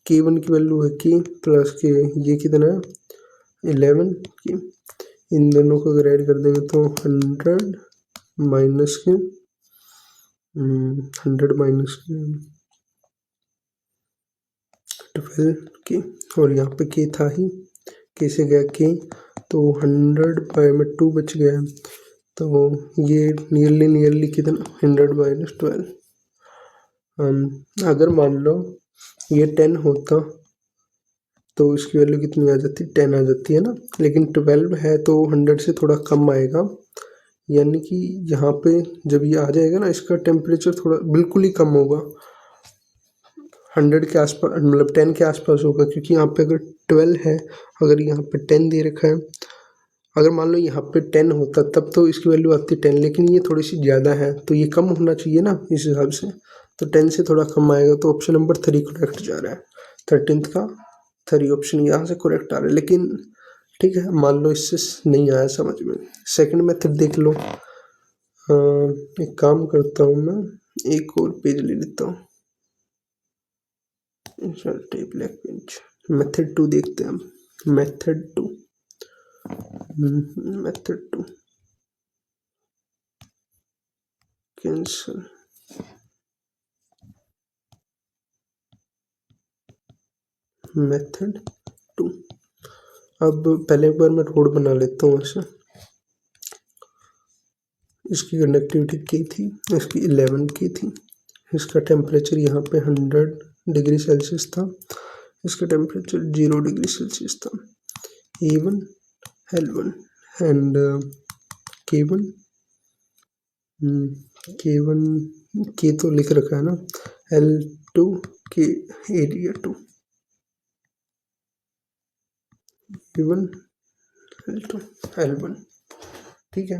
K1 की वैल्यू है की प्लस के ये कितना है 11 की, इन दोनों को अगर ऐड कर देंगे तो 100 माइनस के 12 की, और यहाँ पे के था ही, के से गया के, तो 100 बाय में 2 बच गया। तो ये नियरली कितना 100 माइनस 12, अगर मान लो ये 10 होता तो इसकी वैल्यू कितनी आ जाती, 10 आ जाती है ना, लेकिन 12 है तो 100 से थोड़ा कम आएगा, यानी कि यहाँ पे जब ये आ जाएगा ना इसका टेम्परेचर थोड़ा बिल्कुल ही कम होगा, 100 के आसपास, मतलब 10 के आसपास होगा, क्योंकि यहाँ पे अगर 12 है, अगर यहाँ पे 10 दे रखा है, अगर मान लो यहाँ पे 10 होता तब तो इसकी वैल्यू आती 10, लेकिन ये थोड़ी सी ज़्यादा है तो ये कम होना चाहिए ना इस हिसाब से, तो 10 से थोड़ा कम आएगा, तो ऑप्शन नंबर 3 करेक्ट जा रहा है, 13th का 3 ऑप्शन यहाँ से करेक्ट आ रहा है। लेकिन ठीक है, मान लो इससे नहीं आया समझ में, सेकंड मेथड देख लो। एक काम करता हूँ मैं, एक और पेज ले लेता हूँ, ब्लैक पेज, मेथड 2 देखते हैं हम, मेथड 2, मेथड 2 कैंसल, मेथड 2। अब पहले एक बार मैं रोड बना लेता हूँ ऐसे, इसकी कंडक्टिविटी की थी, इसकी 11 की थी, इसका टेम्परेचर यहाँ पे 100 डिग्री सेल्सियस था, इसका टेम्परेचर 0 डिग्री सेल्सियस था, E1 L1 and K1, K1 के तो लिख रखा है ना, L2 के एरिया 2, K1 L2 L1, ठीक है।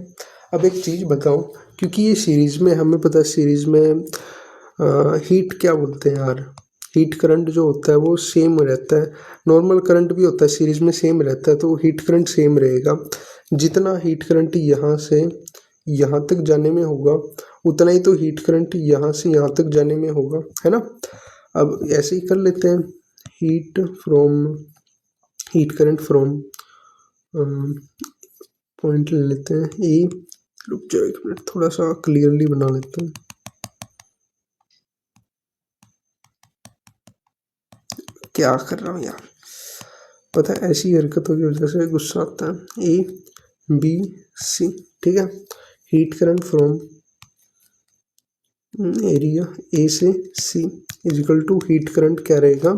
अब एक चीज़ बताओ, क्योंकि ये सीरीज़ में हमें पता है, सीरीज़ में हीट क्या बोलते हैं यार, हीट करंट जो होता है वो सेम रहता है, नॉर्मल करंट भी होता है सीरीज़ में सेम रहता है, तो हीट करंट सेम रहेगा, जितना हीट करंट यहाँ से यहाँ तक जाने में होगा उतना ही तो हीट करंट यहाँ से यहाँ तक जाने में होगा, है ना। अब ऐसे ही कर लेते हैं, हीट करंट फ्रॉम पॉइंट ले लेते हैं ए, रुक जाओ एक मिनट, थोड़ा सा क्लियरली बना लेते हैं, क्या कर रहा हूँ यार, पता है ऐसी हरकतों की वजह से गुस्सा आता है। ए बी सी, ठीक है, heat current from area A से C is equal to heat current क्या रहेगा,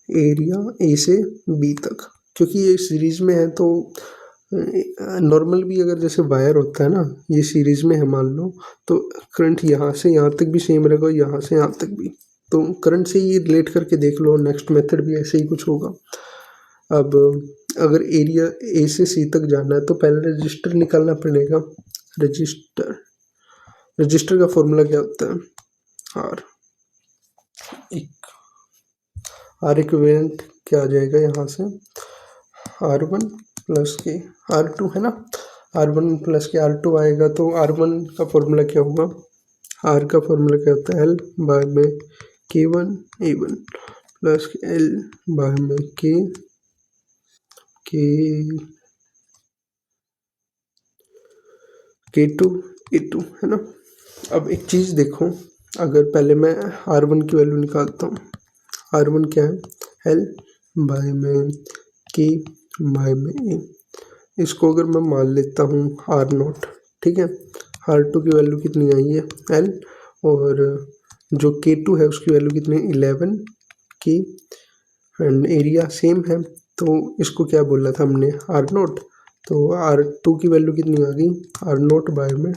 एरिया ए से बी तक, क्योंकि ये सीरीज में है तो नॉर्मल भी अगर जैसे वायर होता है ना, ये सीरीज में है मान लो, तो करंट यहाँ से यहाँ तक भी सेम रहेगा, यहाँ से यहाँ तक भी, तो करंट से ये रिलेट करके देख लो, नेक्स्ट मेथड भी ऐसे ही कुछ होगा। अब अगर एरिया ए से सी तक जाना है तो पहले रजिस्टर निकालना पड़ेगा, रजिस्टर का फॉर्मूला क्या होता है, आर इक्विवेलेंट क्या आ जाएगा यहाँ से, R1 प्लस के R2 है ना, R1 प्लस के R2 आएगा, तो R1 का फॉर्मूला क्या होगा, R का फॉर्मूला क्या होता है, L बाय में K1 A1 प्लस के L बाय में K2 A2, है ना। अब एक चीज़ देखो, अगर पहले मैं R1 की वैल्यू निकालता हूँ, R1 क्या है, L बाय में K बाय में A, इसको अगर मैं मान लेता हूँ R0, ठीक है, R2 की वैल्यू कितनी आई है L, और जो K2 है उसकी वैल्यू कितनी 11 K, एंड एरिया सेम है, तो इसको क्या बोला था हमने R0, तो R2 की वैल्यू कितनी आ गई, R0 बाय में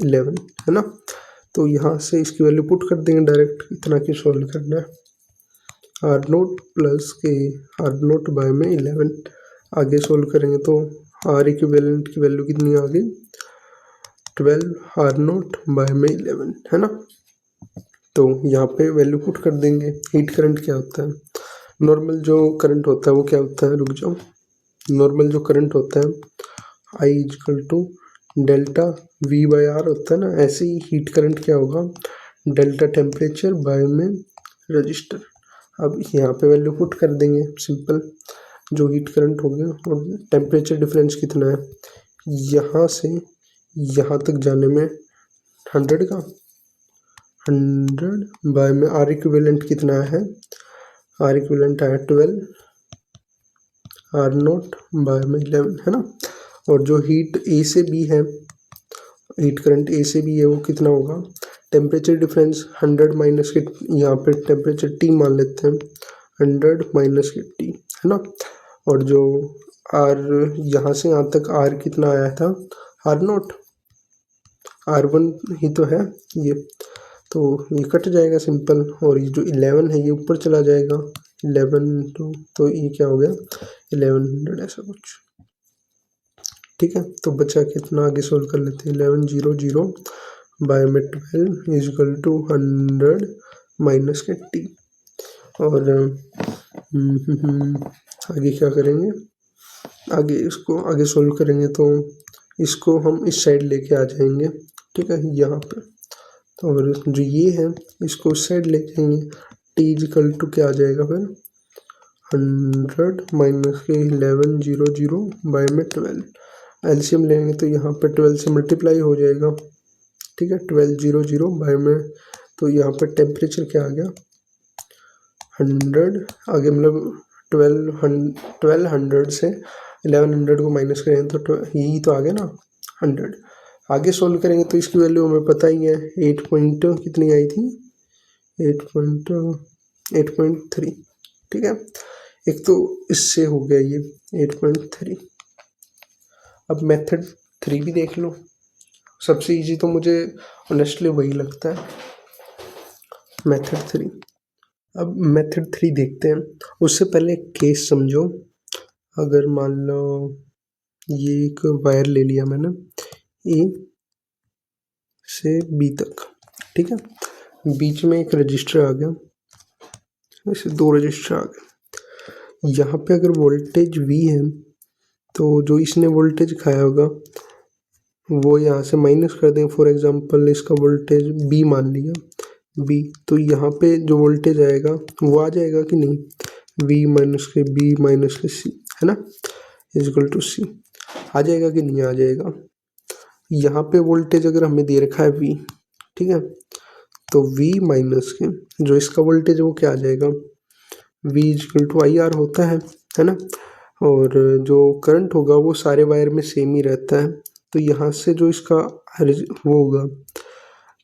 11, है ना। तो यहाँ से इसकी वैल्यू पुट कर देंगे डायरेक्ट, इतना क्यों सॉल्व करना है, R0 प्लस के R0 बाय में 11, आगे सोल्व करेंगे तो R इक्विवेलेंट की वैल्यू कितनी आ गई 12 R0 बाय में 11, है ना। तो यहाँ पे वैल्यू पुट कर देंगे। हीट करंट क्या होता है, नॉर्मल जो करंट होता है वो क्या होता है, रुक जाओ, नॉर्मल जो करंट होता है I equal to delta V by R होता है ना, ऐसे ही हीट करंट क्या होगा, डेल्टा टेम्परेचर बाय में रजिस्टर। अब यहाँ पे वैल्यू पुट कर देंगे, सिंपल, जो हीट करंट हो गया और टेम्परेचर डिफरेंस कितना है, यहाँ से यहाँ तक जाने में 100 का 100 बाय में R इक्विवेलेंट कितना है, R इक्विवेलेंट आया 12 R0 बाय में 11, है ना। और जो हीट ए से बी है, हीट करंट ए से बी है वो कितना होगा टेम्परेचर डिफरेंस 100 माइनस के, यहाँ पे टेम्परेचर टी मान लेते हैं, 100 माइनस के टी, है ना। और जो आर यहाँ से यहाँ तक आर कितना आया था, आर नोट, R1 ही तो है ये, तो ये कट जाएगा सिंपल। और ये जो 11 है ये ऊपर चला जाएगा, 11 तो ये क्या हो गया 1100 ऐसा कुछ, ठीक है। तो बचा कितना, आगे सोल्व कर लेते हैं। 1100 बाय में 12 इज इक्वल टू 100 माइनस के टी। और आगे क्या करेंगे, आगे इसको आगे सोल्व करेंगे तो इसको हम इस साइड लेके आ जाएंगे, ठीक है, यहाँ पे। तो और जो ये है इसको उस साइड लेके आएंगे, टी इजिकल टू क्या आ जाएगा फिर 100 माइनस के 1100 बाय में 12। एलसीएम लेंगे तो यहाँ पे 12 से मल्टीप्लाई हो जाएगा, ठीक है, 1200 बाय में, तो यहाँ पे टेम्परेचर क्या आ गया 100, आगे मतलब 1200 से 1100 को माइनस करें तो यही तो आ गया ना 100। आगे सोल्व करेंगे तो इसकी वैल्यू हमें पता ही है, 8 पॉइंट कितनी आई थी, 8.3, ठीक है। एक तो इससे हो गया ये 8.3। अब मेथड 3 भी देख लो, सबसे इजी तो मुझे ऑनेस्टली वही लगता है, मेथड 3। अब मेथड 3 देखते हैं, उससे पहले एक केस समझो। अगर मान लो ये एक वायर ले लिया मैंने ए से बी तक, ठीक है, बीच में एक रजिस्टर आ गया, ऐसे 2 रजिस्टर आ गए। यहाँ पे अगर वोल्टेज V है तो जो इसने वोल्टेज खाया होगा वो यहाँ से माइनस कर दें। फॉर एग्जांपल इसका वोल्टेज B मान लिया, B, तो यहाँ पे जो वोल्टेज आएगा वो आ जाएगा कि नहीं, V माइनस के B माइनस के C, है ना, इजिकल टू C आ जाएगा कि नहीं आ जाएगा। यहाँ पे वोल्टेज अगर हमें दे रखा है V, ठीक है, तो V माइनस के जो इसका वोल्टेज है वो क्या आ जाएगा, V इजिकल टू IR होता है ना। और जो करंट होगा वो सारे वायर में सेम ही रहता है, तो यहाँ से जो इसका वो होगा,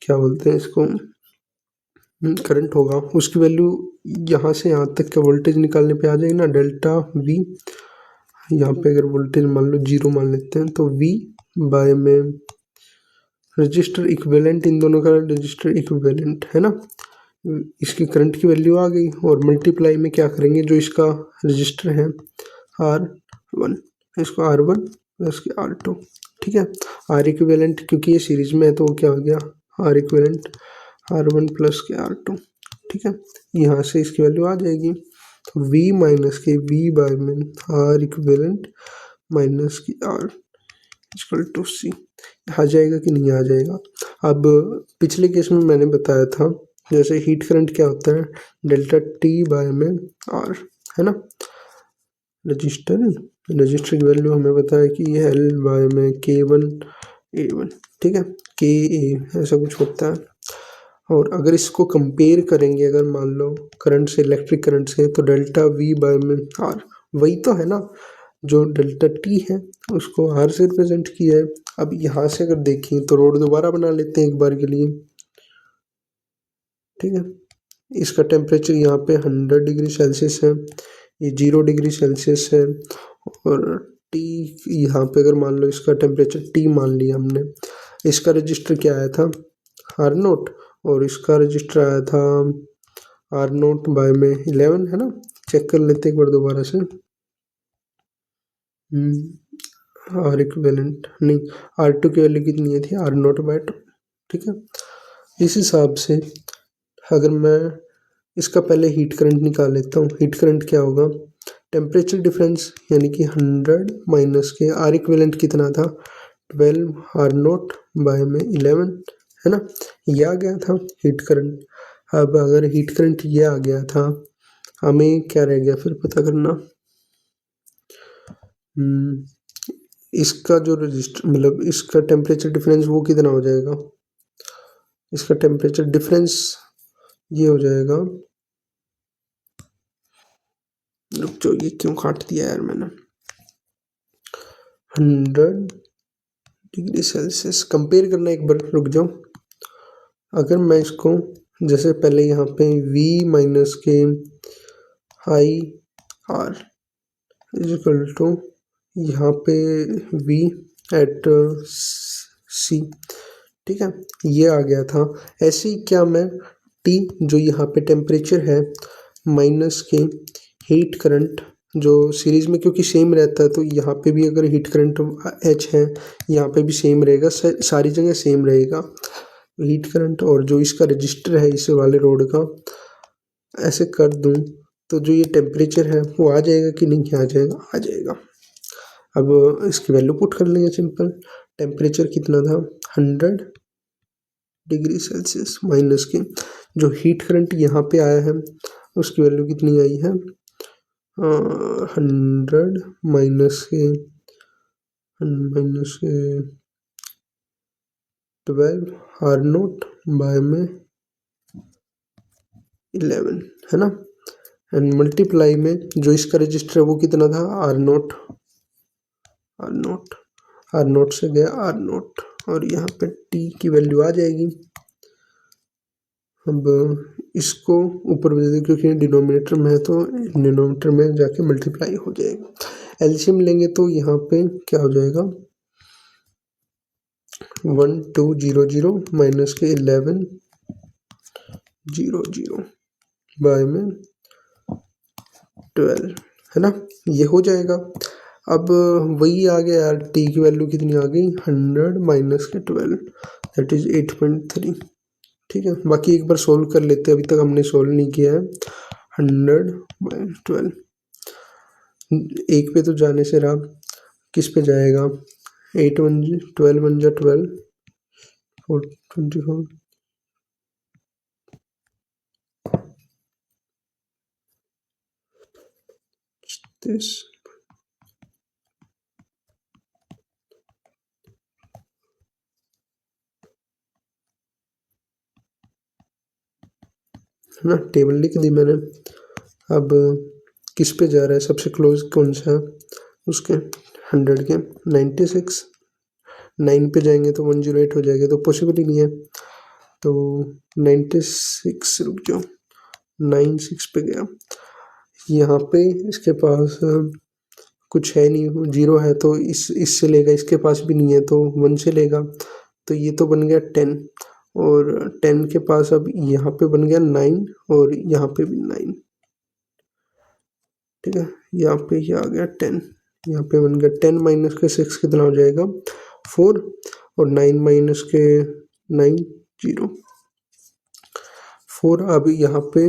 क्या बोलते हैं इसको, करंट होगा, उसकी वैल्यू यहाँ से यहाँ तक का वोल्टेज निकालने पे आ जाएगी ना, डेल्टा V। यहाँ पे अगर वोल्टेज मान लो 0 मान लेते हैं तो V बाय में रजिस्टर इक्विवेलेंट, इन दोनों का रजिस्टर इक्विवेलेंट है ना, इसकी करंट की वैल्यू आ गई। और मल्टीप्लाई में क्या करेंगे, जो इसका रजिस्टर है R1, इसको R1 प्लस के R2, ठीक है, R इक्विवेलेंट क्योंकि ये सीरीज में है तो क्या हो गया R इक्विवेलेंट R1 प्लस के R2, ठीक है। यहाँ से इसकी वैल्यू आ जाएगी, तो V माइनस के V बाय में R इक्विवेलेंट माइनस की R इक्वल टू C आ जाएगा कि नहीं आ जाएगा। अब पिछले केस में मैंने बताया था जैसे हीट करंट क्या होता है, डेल्टा T बाय में R, है ना। रजिस्टर की वैल्यू हमें पता है कि ये L बाय में K1 A1, ठीक है, KA ऐसा कुछ होता है। और अगर इसको कंपेयर करेंगे, अगर मान लो करंट से, इलेक्ट्रिक करंट से, तो डेल्टा V बाय में R वही तो है ना, जो डेल्टा T है उसको R से रिप्रेजेंट किया है। अब यहाँ से अगर देखें तो रोड दोबारा बना लेते हैं एक बार के लिए, ठीक है। इसका टेम्परेचर यहाँ पे 100 डिग्री सेल्सियस है, ये 0 डिग्री सेल्सियस है। और T यहाँ पे अगर मान लो इसका टेम्परेचर T मान लिया हमने, इसका रजिस्टर क्या आया था R0, और इसका रजिस्टर आया था R0 बाय में 11, है ना। चेक कर लेते एक बार दोबारा से, R इक्विवेलेंट नहीं, R2 की वैल्यू कितनी थी R0 बाय 2, ठीक है। इस हिसाब से अगर मैं इसका पहले हीट करंट निकाल लेता हूँ, हीट करंट क्या होगा, टेम्परेचर डिफरेंस यानी कि 100 माइनस के R इक्विवेलेंट कितना था 12 R0 बाय में 11, है ना, ये आ गया था हीट करंट। अब अगर हीट करंट ये आ गया था, हमें क्या रह गया फिर पता करना, इसका जो रजिस्टर मतलब इसका टेम्परेचर डिफरेंस वो कितना हो जाएगा, इसका टेम्परेचर डिफरेंस ये हो जाएगा, रुक जाओ ये क्यों काट दिया यार मैंने, 100 डिग्री सेल्सियस कंपेयर करना एक बार, रुक जाओ। अगर मैं इसको जैसे पहले यहाँ पे v माइनस के I R is equal to यहाँ पे v एट सी, ठीक है, ये आ गया था। ऐसे ही क्या मैं T जो यहाँ पे टेम्परेचर है माइनस के हीट करंट जो सीरीज में क्योंकि सेम रहता है तो यहाँ पे भी अगर हीट करंट H है यहाँ पे भी सेम रहेगा, सारी जगह सेम रहेगा हीट करंट। और जो इसका रजिस्टर है इस वाले रोड का ऐसे कर दूं तो जो ये टेम्परेचर है वो आ जाएगा कि नहीं आ जाएगा, आ जाएगा। अब इसकी वैल्यू पुट कर लेंगे सिंपल। टेम्परेचर कितना था 100 डिग्री सेल्सियस माइनस के जो हीट करंट यहाँ पे आया है उसकी वैल्यू कितनी आई है 100 माइनस के 12 आर नोट बाय में 11 है ना, एंड मल्टीप्लाई में जो इसका रजिस्टर है वो कितना था आर नोट से गया आर नोट और यहाँ पे टी की वैल्यू आ जाएगी। अब इसको ऊपर भेज दें क्योंकि डिनोमिनेटर में है तो डिनोमिनेटर में जाके मल्टीप्लाई हो जाएगा। एलसीएम लेंगे तो यहाँ पे क्या हो जाएगा 1200 माइनस के 1100 बाय में 12 है ना, ये हो जाएगा। अब वही आ गया यार टी की वैल्यू कितनी आ गई 100 माइनस के 12 दैट इज 8.3, ठीक है। बाकी एक बार सोल्व कर लेते हैं, अभी तक हमने सोल्व नहीं किया है। 100/12 एक पे तो जाने से रहा, किस पे जाएगा 8 1 12 1 जा 12 4 24 this है ना, टेबल लिख दी मैंने। अब किस पे जा रहा है सबसे क्लोज कौन सा है उसके 100 के 96, 9 पे जाएंगे तो 108 हो जाएगा तो पॉसिबल ही नहीं है। तो 96 रुक जाओ 96 पे गया, यहाँ पे इसके पास कुछ है नहीं, 0 है तो इससे लेगा, इसके पास भी नहीं है तो 1 से लेगा, तो ये तो बन गया 10 और 10 के पास अब यहाँ पे बन गया 9 और यहाँ पे भी 9, ठीक है। यहाँ पे ये आ गया 10, यहाँ पे बन गया 10 माइनस के 6 कितना हो जाएगा 4 और 9 माइनस के 9 0 4। अब यहाँ पे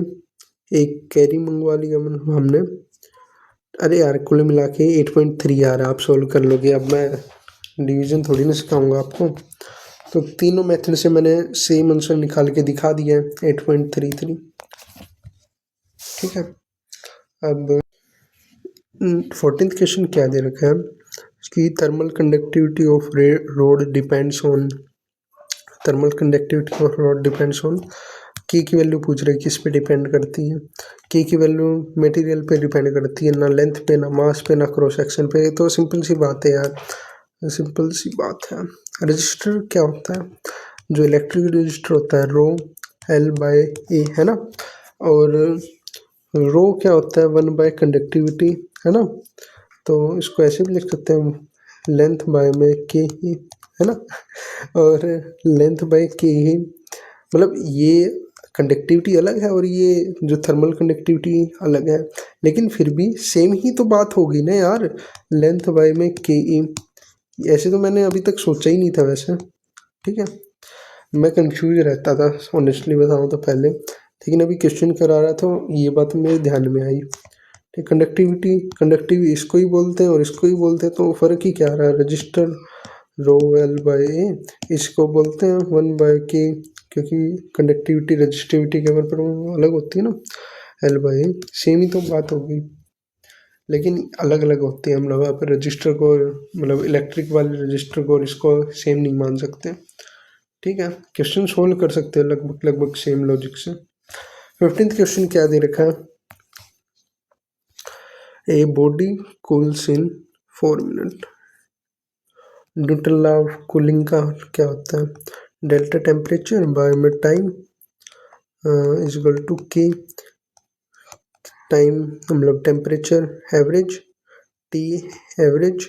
एक कैरी मंगवा लिया हमने। अरे यार कुल मिला के 8.3 आ रहा है, आप सोल्व कर लोगे। अब मैं डिवीजन थोड़ी ना सिखाऊंगा आपको, तो तीनों मेथड से मैंने सेम आंसर निकाल के दिखा दिया है 8.33, ठीक है। अब 14th क्वेश्चन क्या दे रखा है कि thermal conductivity of road depends on के की वैल्यू पूछ रही है, किस पे डिपेंड करती है। के की वैल्यू मटेरियल पे डिपेंड करती है, ना लेंथ पे, ना मास पे, ना क्रॉस सेक्शन पे। तो सिंपल सी बात है यार, सिंपल सी बात है। रजिस्टर क्या होता है, जो इलेक्ट्रिक रजिस्टर होता है रो L/A है ना, और रो क्या होता है 1 बाय कंडक्टिविटी है ना, तो इसको ऐसे भी लिख सकते हैं लेंथ बाय में के ही है ना, और लेंथ बाय के ही, मतलब ये कंडक्टिविटी अलग है और ये जो थर्मल कंडक्टिविटी अलग है, लेकिन फिर भी सेम ही तो बात होगी ना यार, लेंथ बाय में के ई। ऐसे तो मैंने अभी तक सोचा ही नहीं था वैसे, ठीक है। मैं कंफ्यूज रहता था ऑनेस्टली बताऊँ तो पहले, लेकिन अभी क्वेश्चन करा रहा तो ये बात मेरे ध्यान में आई। ठीक, कंडक्टिव इसको ही बोलते हैं और इसको ही बोलते हैं, तो फ़र्क ही क्या रहा है। रजिस्टर रो L/A इसको बोलते हैं 1/K, क्योंकि कंडक्टिविटी रजिस्टिविटी के पर अलग होती है ना, L/A सेम ही तो बात होगी, लेकिन अलग अलग होती है। हम लोग यहाँ पर रजिस्टर को, मतलब इलेक्ट्रिक वाले रजिस्टर को और इसको सेम नहीं मान सकते, ठीक है। क्वेश्चन सोल्व कर सकते हैं लगभग सेम लॉजिक से। 15th क्वेश्चन क्या दे रखा है, a body cools in 4 minute. Newton law of cooling का क्या होता है, डेल्टा टेम्परेचर बाय में time is equal to K time मतलब temperature average T average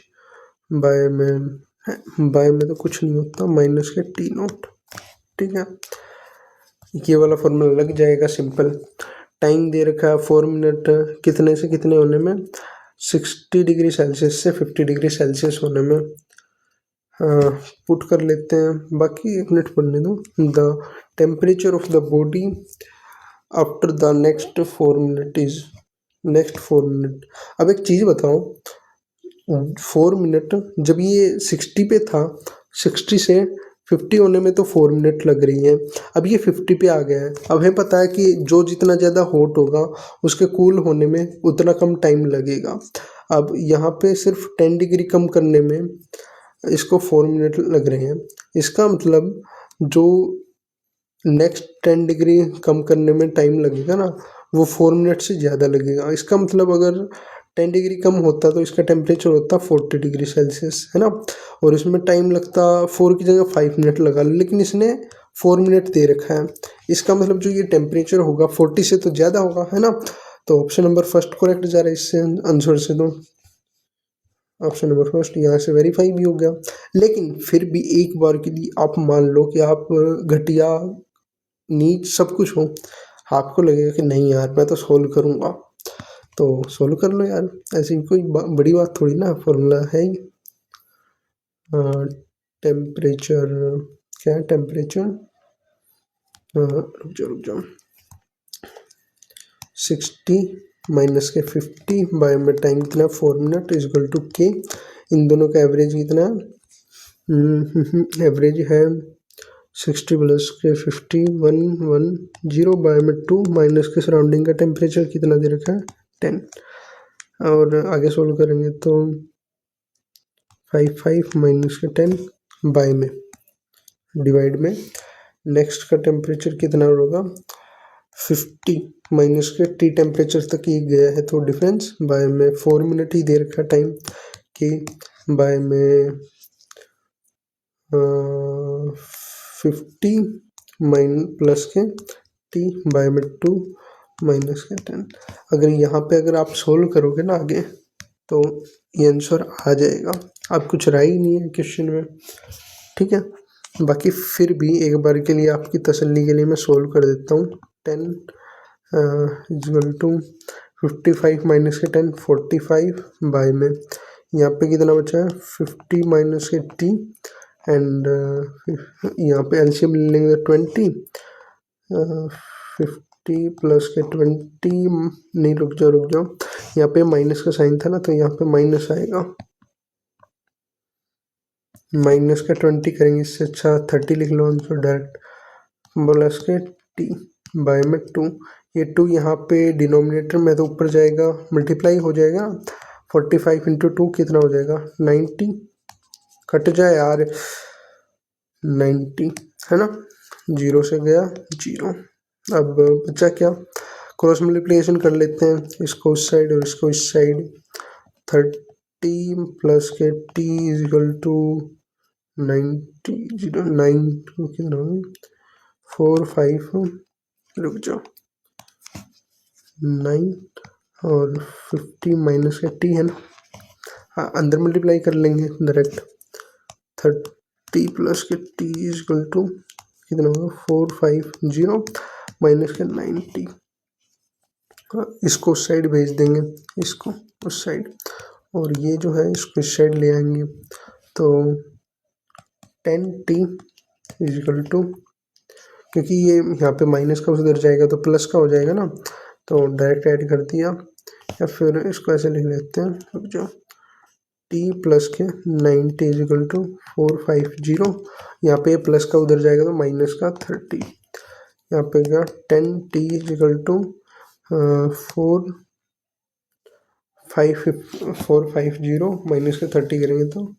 by में तो कुछ नहीं होता माइनस के टी नोट। ठीक है, ये वाला फॉर्मूला लग जाएगा सिंपल। टाइम दे रखा है 4 मिनट कितने से कितने होने में, 60 डिग्री सेल्सियस से 50 डिग्री सेल्सियस होने में। पुट कर लेते हैं, बाकी 1 मिनट पढ़ने दो। The temperature of the body after the next 4 minute is next 4 minute. अब एक चीज़ बताओ, 4 मिनट जब ये 60 पे था, 60 से 50 होने में तो 4 मिनट लग रही है। अब ये 50 पे आ गया है। अब हमें पता है कि जो जितना ज़्यादा हॉट होगा उसके कूल होने में उतना कम टाइम लगेगा। अब यहाँ पे सिर्फ 10 डिग्री कम करने में इसको 4 मिनट लग रहे हैं। इसका मतलब जो नेक्स्ट 10 डिग्री कम करने में टाइम लगेगा ना, वो 4 मिनट से ज़्यादा लगेगा। इसका मतलब अगर 10 डिग्री कम होता तो इसका टेम्परेचर होता 40 डिग्री सेल्सियस, है ना, और इसमें टाइम लगता 4 की जगह 5 मिनट लगा, लेकिन इसने 4 मिनट दे रखा है। इसका मतलब जो ये टेम्परेचर होगा 40 से तो ज़्यादा होगा, है ना। तो ऑप्शन नंबर फर्स्ट करेक्ट जा रहा है इससे आंसर से। तो ऑप्शन नंबर फर्स्ट यहाँ से वेरीफाई भी हो गया। लेकिन फिर भी एक बार के लिए आप मान लो कि आप घटिया नीच सब कुछ हो, आपको लगेगा कि नहीं यार मैं तो सोल्व करूँगा, तो सोल्व कर लो यार, ऐसी कोई बड़ी बात थोड़ी ना। फॉर्मूला है टेम्परेचर, क्या है टेम्परेचर, रुक जाओ 60 माइनस के 50 बाय में टाइम कितना 4 मिनट इज इक्वल टू के। इन दोनों का एवरेज कितना, एवरेज है 60 प्लस के 50 110 बाय में 2 माइनस के सराउंडिंग का टेम्परेचर कितना दे रखा है 10। और आगे सोल्व करेंगे तो 5 माइनस के 10 बाय में डिवाइड में नेक्स्ट का टेम्परेचर कितना होगा 50 माइनस के टी टेम्परेचर तक ही गया है तो डिफरेंस बाय में 4 मिनट ही दे रखा टाइम के बाय में 50 प्लस के टी बाय में 2 माइनस के 10। अगर यहाँ पे अगर आप सोल्व करोगे ना आगे तो ये आंसर आ जाएगा। अब कुछ रहा ही नहीं है क्वेश्चन में। ठीक है, बाकी फिर भी एक बार के लिए आपकी तसल्ली के लिए मैं सोल्व कर देता हूँ। 10 इक्वल टू 55 माइनस के 10 45 बाय में यहाँ पे कितना बचा है 50 माइनस के टी एंड यहाँ पे एलसीएम ले लेंगे 20 50 प्लस के 20 नहीं, रुक जाओ यहाँ पे माइनस का साइन था ना तो यहाँ पे माइनस आएगा, माइनस का 20 करेंगे, इससे अच्छा 30 लिख लो आंसर डायरेक्ट। प्लस के टी बाय में 2, ये 2 यहाँ पे डिनोमिनेटर में तो ऊपर जाएगा मल्टीप्लाई हो जाएगा। 45 इंटू 2 कितना हो जाएगा 90, कट जाए यार 90, है ना, 0 से गया 0। अब बचा क्या, क्रॉस मल्टीप्लिकेशन कर लेते हैं, इसको उस साइड और इसको इस साइड। 30 प्लस के टी इज इक्वल टू 90 9 कितना 4 5 रुक जाओ 9 और 50 माइनस का टी है ना, हाँ अंदर मल्टीप्लाई कर लेंगे डायरेक्ट। 30 प्लस के टी इज इक्वल टू कितना होगा 450 माइनस के 90। इसको उस साइड भेज देंगे, इसको उस साइड, और ये जो है इसको इस साइड ले आएंगे तो 10t इज इक्वल टू, क्योंकि ये यहाँ पे माइनस का उधर जाएगा तो प्लस का हो जाएगा ना, तो डायरेक्ट ऐड कर दिया। या फिर इसको ऐसे लिख लेते हैं, रुक जाओ, t प्लस के 90 इज इक्वल टू 450, यहाँ पे प्लस का उधर जाएगा तो माइनस का 30, यहाँ पे क्या 10t is equal to 450 minus के 30 करेंगे तो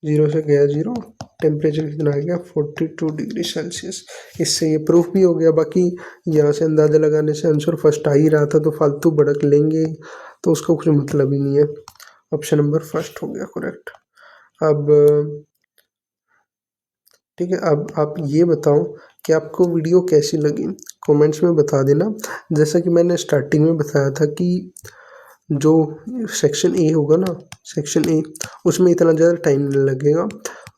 0 से गया 0, टेम्परेचर कितना आ गया 42 डिग्री सेल्सियस। इससे ये प्रूफ भी हो गया। बाकी यहाँ से अंदाज़ा लगाने से आंसर फर्स्ट आ ही रहा था, तो फालतू भड़क लेंगे तो उसका कुछ मतलब ही नहीं है। ऑप्शन नंबर फर्स्ट हो गया करेक्ट। अब ठीक है, अब आप ये बताओ कि आपको वीडियो कैसी लगी, कमेंट्स में बता देना। जैसा कि मैंने स्टार्टिंग में बताया था कि जो सेक्शन ए होगा ना, सेक्शन ए, उसमें इतना ज़्यादा टाइम नहीं लगेगा।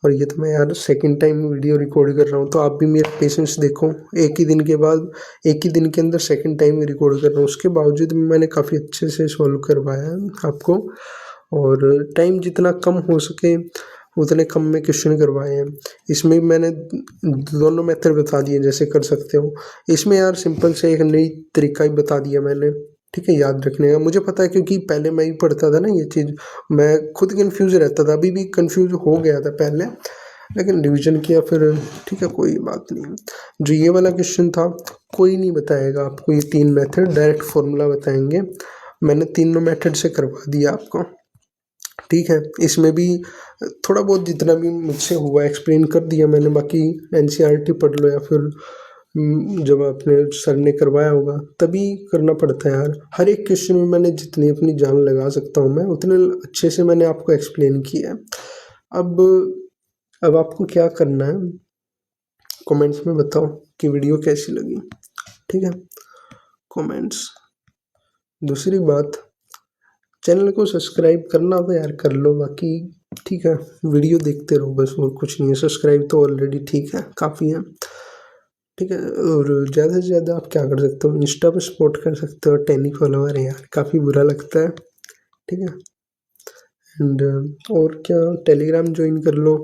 और ये तो मैं यार सेकंड टाइम वीडियो रिकॉर्ड कर रहा हूँ, तो आप भी मेरा पेशेंस देखो। एक ही दिन के बाद, एक ही दिन के अंदर सेकंड टाइम रिकॉर्ड कर रहा हूँ, उसके बावजूद भी मैंने काफ़ी अच्छे से सॉल्व करवाया है आपको। और टाइम जितना कम हो सके उतने कम में क्वेश्चन करवाए हैं। इसमें मैंने दोनों मेथड बता दिए जैसे कर सकते हो। इसमें यार सिंपल से एक नई तरीका ही बता दिया मैंने, ठीक है, याद रखने का। मुझे पता है क्योंकि पहले मैं ही पढ़ता था ना ये चीज़, मैं खुद कंफ्यूज रहता था, अभी भी कंफ्यूज हो गया था पहले, लेकिन रिवीजन किया फिर, ठीक है, कोई बात नहीं। जो ये वाला क्वेश्चन था, कोई नहीं बताएगा आपको, ये 3 मेथड डायरेक्ट फॉर्मूला बताएंगे। मैंने तीनों मेथड से करवा दिया आपको, ठीक है। इसमें भी थोड़ा बहुत जितना भी मुझसे हुआ एक्सप्लेन कर दिया मैंने, बाकी एनसीईआरटी पढ़ लो या फिर जब अपने सर ने करवाया होगा तभी करना पड़ता है यार। हर एक क्वेश्चन में मैंने जितनी अपनी जान लगा सकता हूँ मैं उतने अच्छे से मैंने आपको एक्सप्लेन किया है। अब अब आपको क्या करना है, कमेंट्स में बताओ कि वीडियो कैसी लगी, ठीक है, कमेंट्स। दूसरी बात, चैनल को सब्सक्राइब करना तो यार कर लो, बाकी ठीक है, वीडियो देखते रहो बस, और कुछ नहीं है। सब्सक्राइब तो ऑलरेडी ठीक है, काफ़ी है, ठीक है। और ज़्यादा से ज़्यादा आप क्या कर सकते हो, इंस्टा पे सपोर्ट कर सकते हो, 10 फॉलोवर है यार, काफ़ी बुरा लगता है, ठीक है। एंड और क्या, टेलीग्राम ज्वाइन कर लो।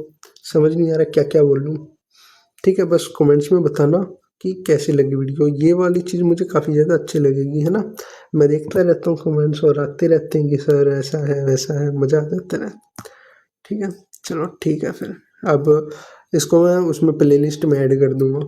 समझ नहीं आ रहा क्या क्या बोलूँ, ठीक है, बस कमेंट्स में बताना कि कैसी लगी वीडियो। ये वाली चीज़ मुझे काफ़ी ज़्यादा अच्छी लगेगी, है ना। मैं देखता रहता हूँ कमेंट्स और आते रहते हैं कि सर ऐसा है वैसा है, मज़ा आ जाता है, ठीक है। चलो ठीक है फिर, अब इसको मैं उसमें प्लेलिस्ट में ऐड कर दूँगा।